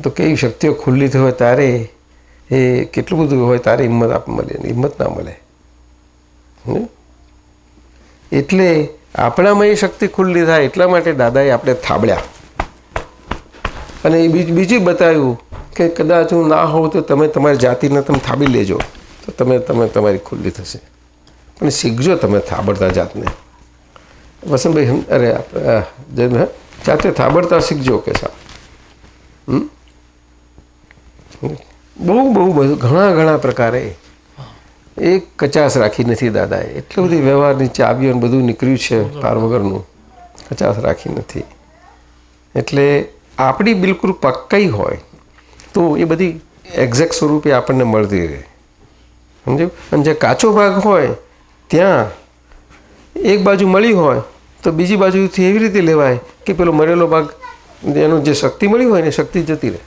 તો કેવી શક્તિઓ ખુલ્લી થઈ હોય તારે, એ કેટલું બધું હોય તારે હિંમત મળે, હિંમત ના મળે. એટલે આપણામાં એ શક્તિ ખુલ્લી થાય એટલા માટે દાદાએ આપણે થાબડ્યા. અને એ બીજું બતાવ્યું કે કદાચ હું ના હોઉં તો તમે તમારી જાતિને તમે થાબી લેજો તો તમે તમારી ખુલ્લી થશે. પણ શીખજો તમે થાબડતા જાતને. વસંતભાઈ અરે જાતે થાબડતા શીખજો કે સાહેબ. બહુ બધું ઘણા પ્રકારે એક કચાશ રાખી નથી દાદાએ. એટલી બધી વ્યવહારની ચાવીઓ બધું નીકળ્યું છે પાર વગરનું, કચાશ રાખી નથી. એટલે આપણી બિલકુલ પક્કાઈ હોય તો એ બધી એક્ઝેક્ટ સ્વરૂપે આપણને મળતી રહે. સમજ્યું? અને જે કાચો ભાગ હોય ત્યાં એક બાજુ મળી હોય તો બીજી બાજુથી એવી રીતે લેવાય કે પેલો મરેલો ભાગ એનું જે શક્તિ મળી હોય ને શક્તિ જતી રહે.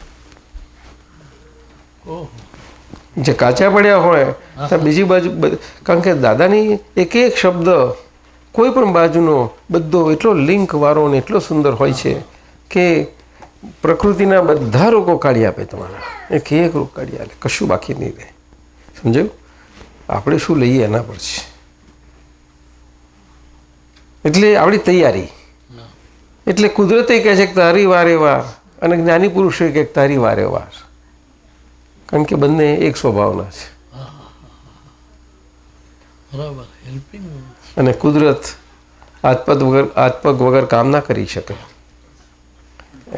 જે કાચા પડ્યા હોય તો બીજી બાજુ કારણ કે દાદાની એક એક શબ્દ કોઈ પણ બાજુનો બધો એટલો લિંક વાળો ને એટલો સુંદર હોય છે કે પ્રકૃતિના બધા રોગો કાઢી આપે તમારા. એક એક રોગ કાઢી આપે, કશું બાકી નહીં રહે. સમજાયું? આપણે શું લઈએ એના પર છે. એટલે આપણી તૈયારી. એટલે કુદરતે કહે છે કે તારી વારે વાર, અને જ્ઞાની પુરુષે કહે કે તારી વારે વાર. કારણ કે બંને એક સ્વભાવના છે. બરાબર, હેલ્પિંગ. અને કુદરત હાથ પગ વગર કામ ના કરી શકે.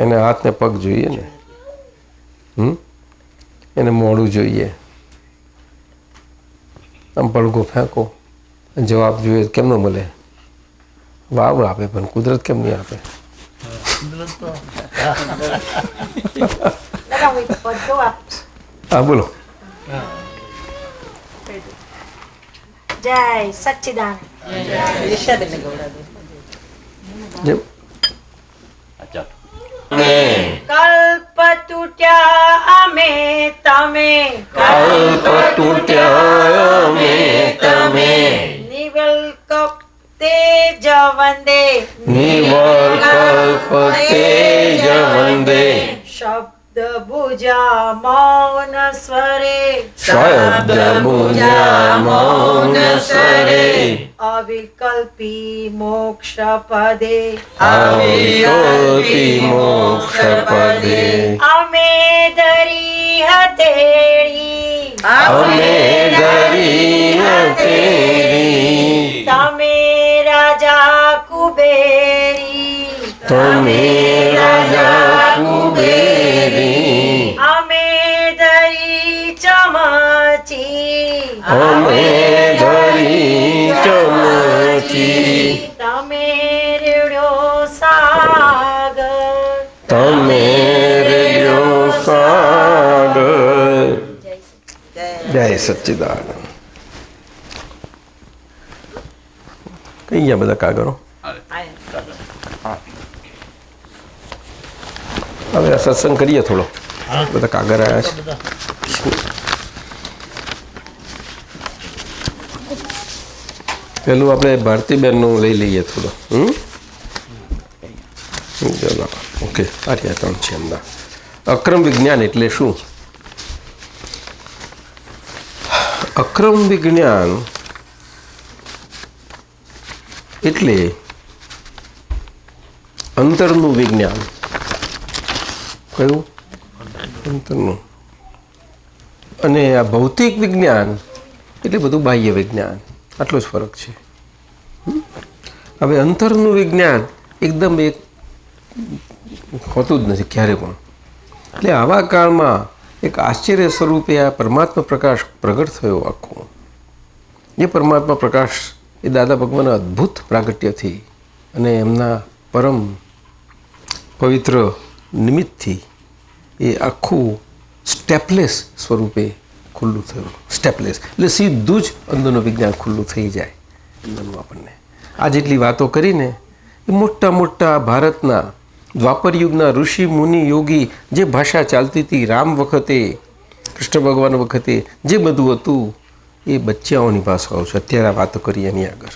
એને હાથ ને પગ જોઈએ ને, એને મોડું જોઈએ. આમ પડઘો ફેંકો, જવાબ જોઈએ કેમ ન મળે? વાવ આપે પણ કુદરત કેમ નહીં આપે? હા બોલો. જય સચ્ચિદાનંદ. જેમ કલ્પ તૂટ્યા અમે તમે, કલ્પ તૂટ્યા અમે તમે, નિવલ કપ તેજ વંદે, નિવલ કલ્પ તેજ વંદે, શબ્દ ભુજા મૌન સ્વરે, શબ્દ ભુજા મૌન સ્વરે, અવિકલ્પી મોક્ષ પદે, અવિકલ્પી મોક્ષ પદે, અમે ધરી હથેળી, અમે ધરી હથેળી, તમે રાજા કુબેરી, તમે રાજા કુબેરી, અમે ધરી ચમચી, અમે ધરી ચમચી, તમે રેડ્યો સાગર, તમે રેડ્યો સાગર. જય સચ્ચિદાનંદ. કઈ ગયા બધા કાગળો? હવે આ સત્સંગ કરીએ થોડો. બધા કાગળ આવ્યા છે. પેલું આપણે ભારતીબેનનું લઈ લઈએ થોડો. ચલો ઓકે. આ ત્રણ છે એમના. અક્રમ વિજ્ઞાન એટલે શું? અક્રમ વિજ્ઞાન એટલે અંતરનું વિજ્ઞાન. કયું? અંતરનું. અને આ ભૌતિક વિજ્ઞાન એટલે બધું બાહ્ય વિજ્ઞાન. આટલો જ ફરક છે. હવે અંતરનું વિજ્ઞાન એકદમ એક હોતું જ નથી ક્યારે પણ. એટલે આવા કાળમાં એક આશ્ચર્ય સ્વરૂપે આ પરમાત્મા પ્રકાશ પ્રગટ થયો આખો. એ પરમાત્મા પ્રકાશ એ દાદા ભગવાનના અદ્ભુત પ્રાગટ્યથી અને એમના પરમ પવિત્ર નિમિત્તથી એ આખું સ્ટેપલેસ સ્વરૂપે ખુલ્લું થયું. સ્ટેપલેસ એટલે સીધું જ અંદરનું વિજ્ઞાન ખુલ્લું થઈ જાય અંદરનું આપણને. આ જેટલી વાતો કરીને એ મોટા મોટા ભારતના દ્વાપર યુગના ઋષિ મુનિ યોગી જે ભાષા ચાલતી હતી રામ વખતે, કૃષ્ણ ભગવાન વખતે જે બધું હતું એ બચ્ચાઓની ભાષાઓ છે. અત્યારે આ વાતો કરીએ એની આગળ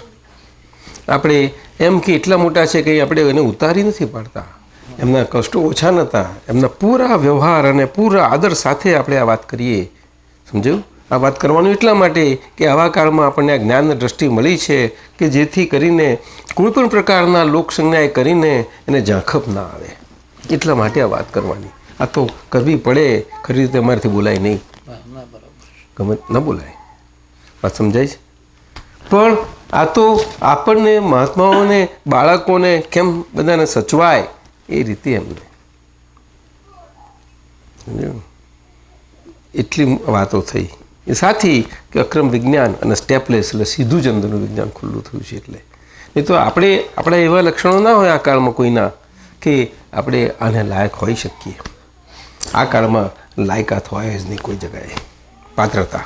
આપણે એમ કે એટલા મોટા છે કે આપણે એને ઉતારી નથી પાડતા. એમના કષ્ટો ઓછા નહોતા. એમના પૂરા વ્યવહાર અને પૂરા આદર સાથે આપણે આ વાત કરીએ. સમજ્યું? આ વાત કરવાનું એટલા માટે કે આવા કાળમાં આપણને આ જ્ઞાન દ્રષ્ટિ મળી છે કે જેથી કરીને કોઈ પણ પ્રકારના લોકસંજ્ઞાએ કરીને એને ઝાંખપ ના આવે. એટલા માટે આ વાત કરવાની. આ તો કરવી પડે. ખરી રીતે અમારાથી બોલાય નહીં. ગમે ન બોલાય. વાત સમજાય છે? પણ આ તો આપણને મહાત્માઓને બાળકોને કેમ બધાને સચવાય એ રીતે એમને એટલી વાતો થઈ. એ સાથી કે અક્રમ વિજ્ઞાન અને સ્ટેપલેસ એટલે સીધું જ અંદરનું વિજ્ઞાન ખુલ્લું થયું છે. એટલે નહીં તો આપણા એવા લક્ષણો ના હોય આ કાળમાં કોઈના કે આપણે આને લાયક હોઈ શકીએ. આ કાળમાં લાયકાત હોય જ નહીં કોઈ જગાએ. પાત્રતા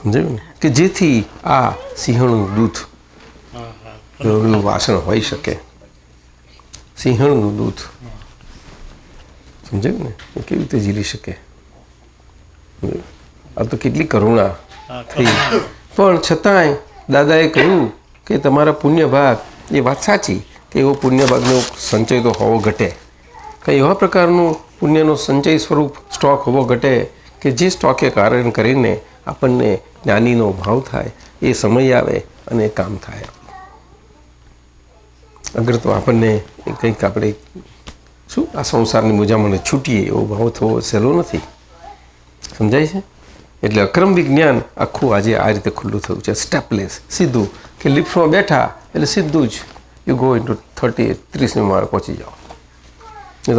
સમજાયું ને? કે જેથી આ સિંહણનું દૂધ એવું વાસણ હોઈ શકે. સિંહણનું દૂધ, સમજાયું ને? એ કેવી રીતે ઝીલી શકે? આ તો કેટલી કરુણા થઈ. પણ છતાંય દાદાએ કહ્યું કે તમારા પુણ્ય ભાગ, એ વાત સાચી કે એવો પુણ્ય ભાગનો સંચય તો હોવો ઘટે. કંઈ એવા પ્રકારનું પુણ્યનો સંચય સ્વરૂપ સ્ટોક હોવો ઘટે કે જે સ્ટોકે કારણ કરીને આપણને જ્ઞાનીનો ભાવ થાય, એ સમય આવે અને એ કામ થાય. અગર તો આપણને કંઈક આપણે શું આ સંસારની મોજામાં છૂટીએ એવો ભાવ થવો સહેલો નથી. સમજાય છે? એટલે અક્રમ વિજ્ઞાન આખું આજે આ રીતે ખુલ્લું થયું છે, સ્ટેપલેસ, સીધું કે લિફ્ટમાં બેઠા એટલે સીધું જ યુ ગો ઇન્ટુ 30 માળે પહોંચી જાઓ.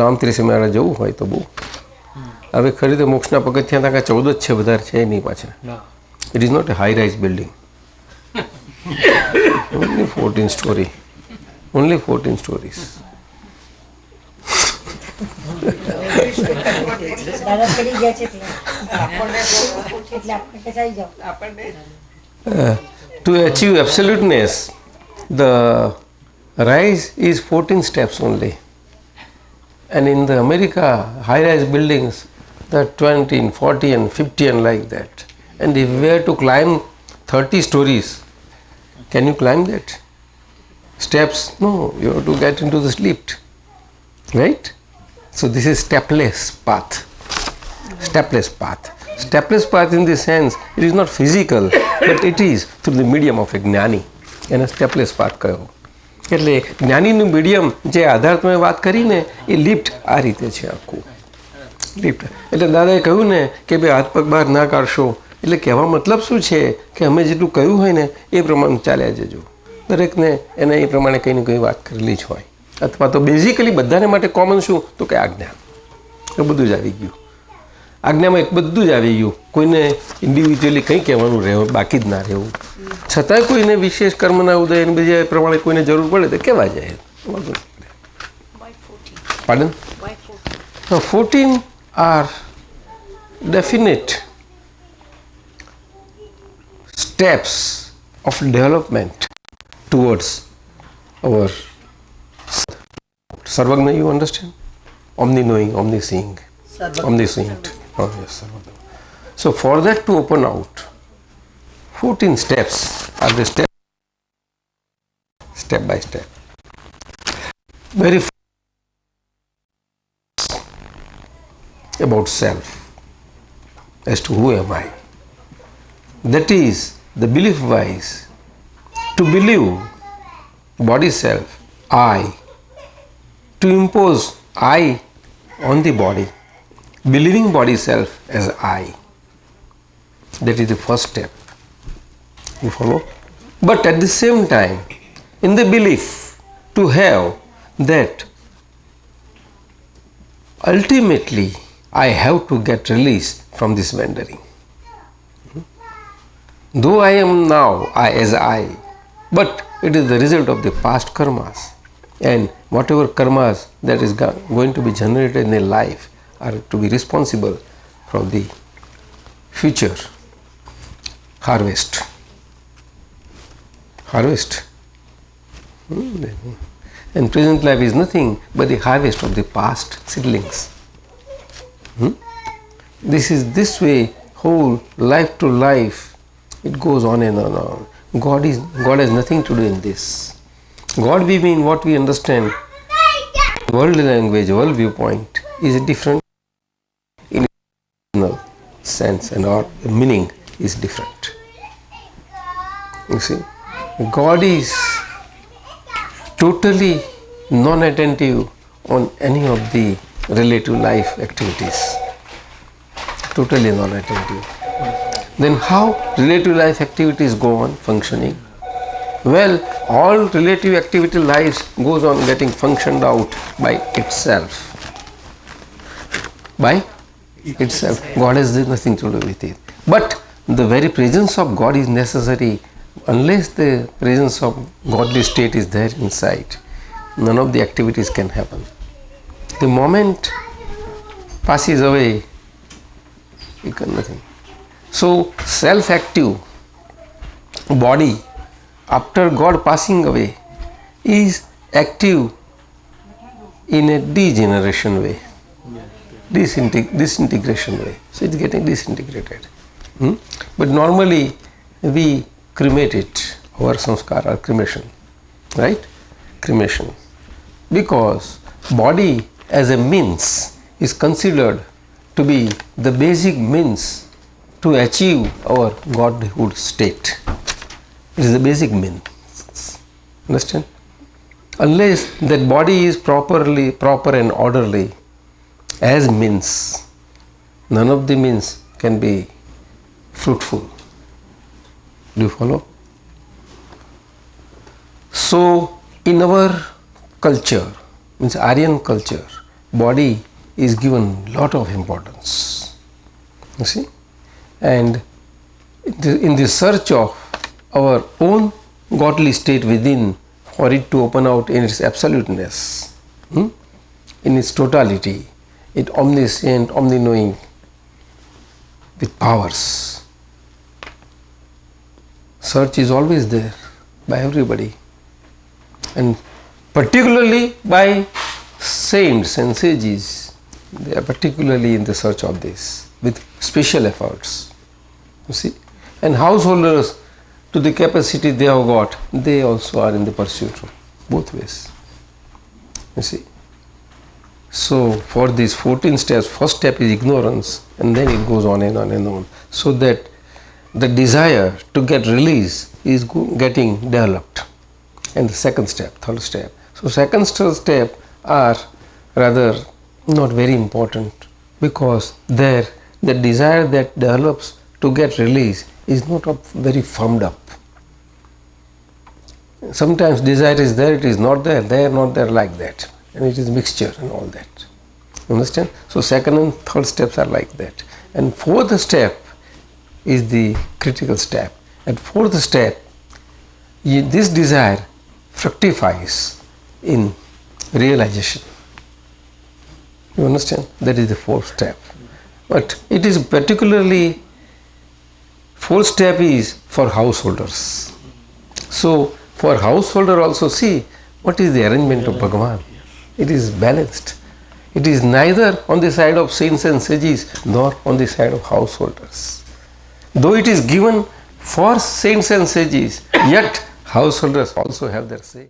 આમ 30 માળે જવું હોય તો બહુ. હવે ખરી તો મોક્ષના પગથિયાં ત્યાં 14 જ છે, વધારે છે નહીં પાછા. It is not a high rise building, only 14 storey, only 14 storeys. દાદા ચડી ગયા છે એટલે આપણે ચાલી જાઓ. To achieve absoluteness, the rise is 14 steps only. And in the America, high-rise buildings, there are 20 and 40 and 50 and like that. And if we were to climb 30 stories, can you climb that? Steps? No, you have to get into this lift. Right? So this is stepless path. Stepless path. Stepless path in the sense, it is not physical, but it is through the medium of a જ્ઞાની. એને stepless path કહ્યો. એટલે જ્ઞાનીનું medium જે આધાર તમે વાત કરીને એ lift આ રીતે છે આખું લિફ્ટ. એટલે દાદાએ કહ્યું ને કે ભાઈ હાથ પગ બહાર ના કાઢશો, એટલે કહેવા મતલબ શું છે કે અમે જેટલું કહ્યું હોય ને એ પ્રમાણે ચાલ્યા જજો. દરેકને એને એ પ્રમાણે કંઈ ને કંઈ વાત કરેલી જ હોય. અથવા તો બેઝિકલી બધાને માટે કોમન શું તો કે આજ્ઞા, એ બધું જ આવી ગયું. આજ્ઞામાં એક બધું જ આવી ગયું. કોઈને ઇન્ડિવિજ્યુઅલી કંઈ કહેવાનું રહેવું બાકી જ ના રહેવું. છતાંય કોઈને વિશેષ કર્મના ઉદય અને બીજા પ્રમાણે કોઈને જરૂર પડે તો કહેવા જાય. પાડન 14 are definite steps of development towards our Sarvagna. You understand? Omni-knowing, omni-seeing, omniscient. Oh yes, Sarvagna. So for that to open out, 14 steps are the step by step. Very about self, as to who am I. That is the belief wise. To believe body self, I. To impose I on the body, believing body self as I. That is the first step. You follow? But at the same time, in the belief, to have that ultimately I have to get release from this wandering. Though I am now as I, but it is the result of the past karmas. And whatever karmas that is going to be generated in a life are to be responsible for the future harvest. Harvest. And present life is nothing but the harvest of the past seedlings. This way, whole life to life, it goes on and on and on. God has nothing to do in this. God, we mean what we understand. World language, world viewpoint is different in sense, and our meaning is different. You see, God is totally non-attentive on any of the relative life activities. Totally non-attentive. Then how relative life activities go on functioning? Well, all relative activity lives goes on getting functioned out by itself. By itself. God has nothing to do with it. But the very presence of God is necessary. Unless the presence of godly state is there inside, none of the activities can happen. The moment passes away, you can nothing. So self-active body, after God passing away, is active in a degeneration way, disintegration way. So it's getting disintegrated. But normally we cremate it, our sanskar or cremation, right? Cremation. Because body as a means is considered to be the basic means to achieve our godhood state. It is the basic means. Understand? Unless that body is proper and orderly as means, none of the means can be fruitful. Do you follow? So in our culture, means Aryan culture, body is given lot of importance. You see? And in the search of our own godly state within, for it to open out in its absoluteness, in its totality, it omniscient, omni-knowing with powers. Search is always there by everybody, and particularly by saints and sages. They are particularly in the search of this with special efforts. You see, and householders, to the capacity they have got, they also are in the pursuit both ways. You see. So for these 14 steps, first step is ignorance, and then it goes on and on and on, so that the desire to get release is getting developed. And the second step, third step. So second step are rather not very important, because there the desire that develops to get release is not very firmed up. Sometimes desire is there, it is not there, not there, like that, and it is mixture and all that. Understand? So second and third steps are like that, and fourth step is the critical step. At fourth step, this desire fructifies in realization. You understand? That is the fourth step. But it is particularly, fourth step is for householders. So for householder also, see what is the arrangement of Bhagavan. It is balanced. It is neither on the side of saints and sages nor on the side of householders. Though it is given for saints and sages, yet householders also have their say.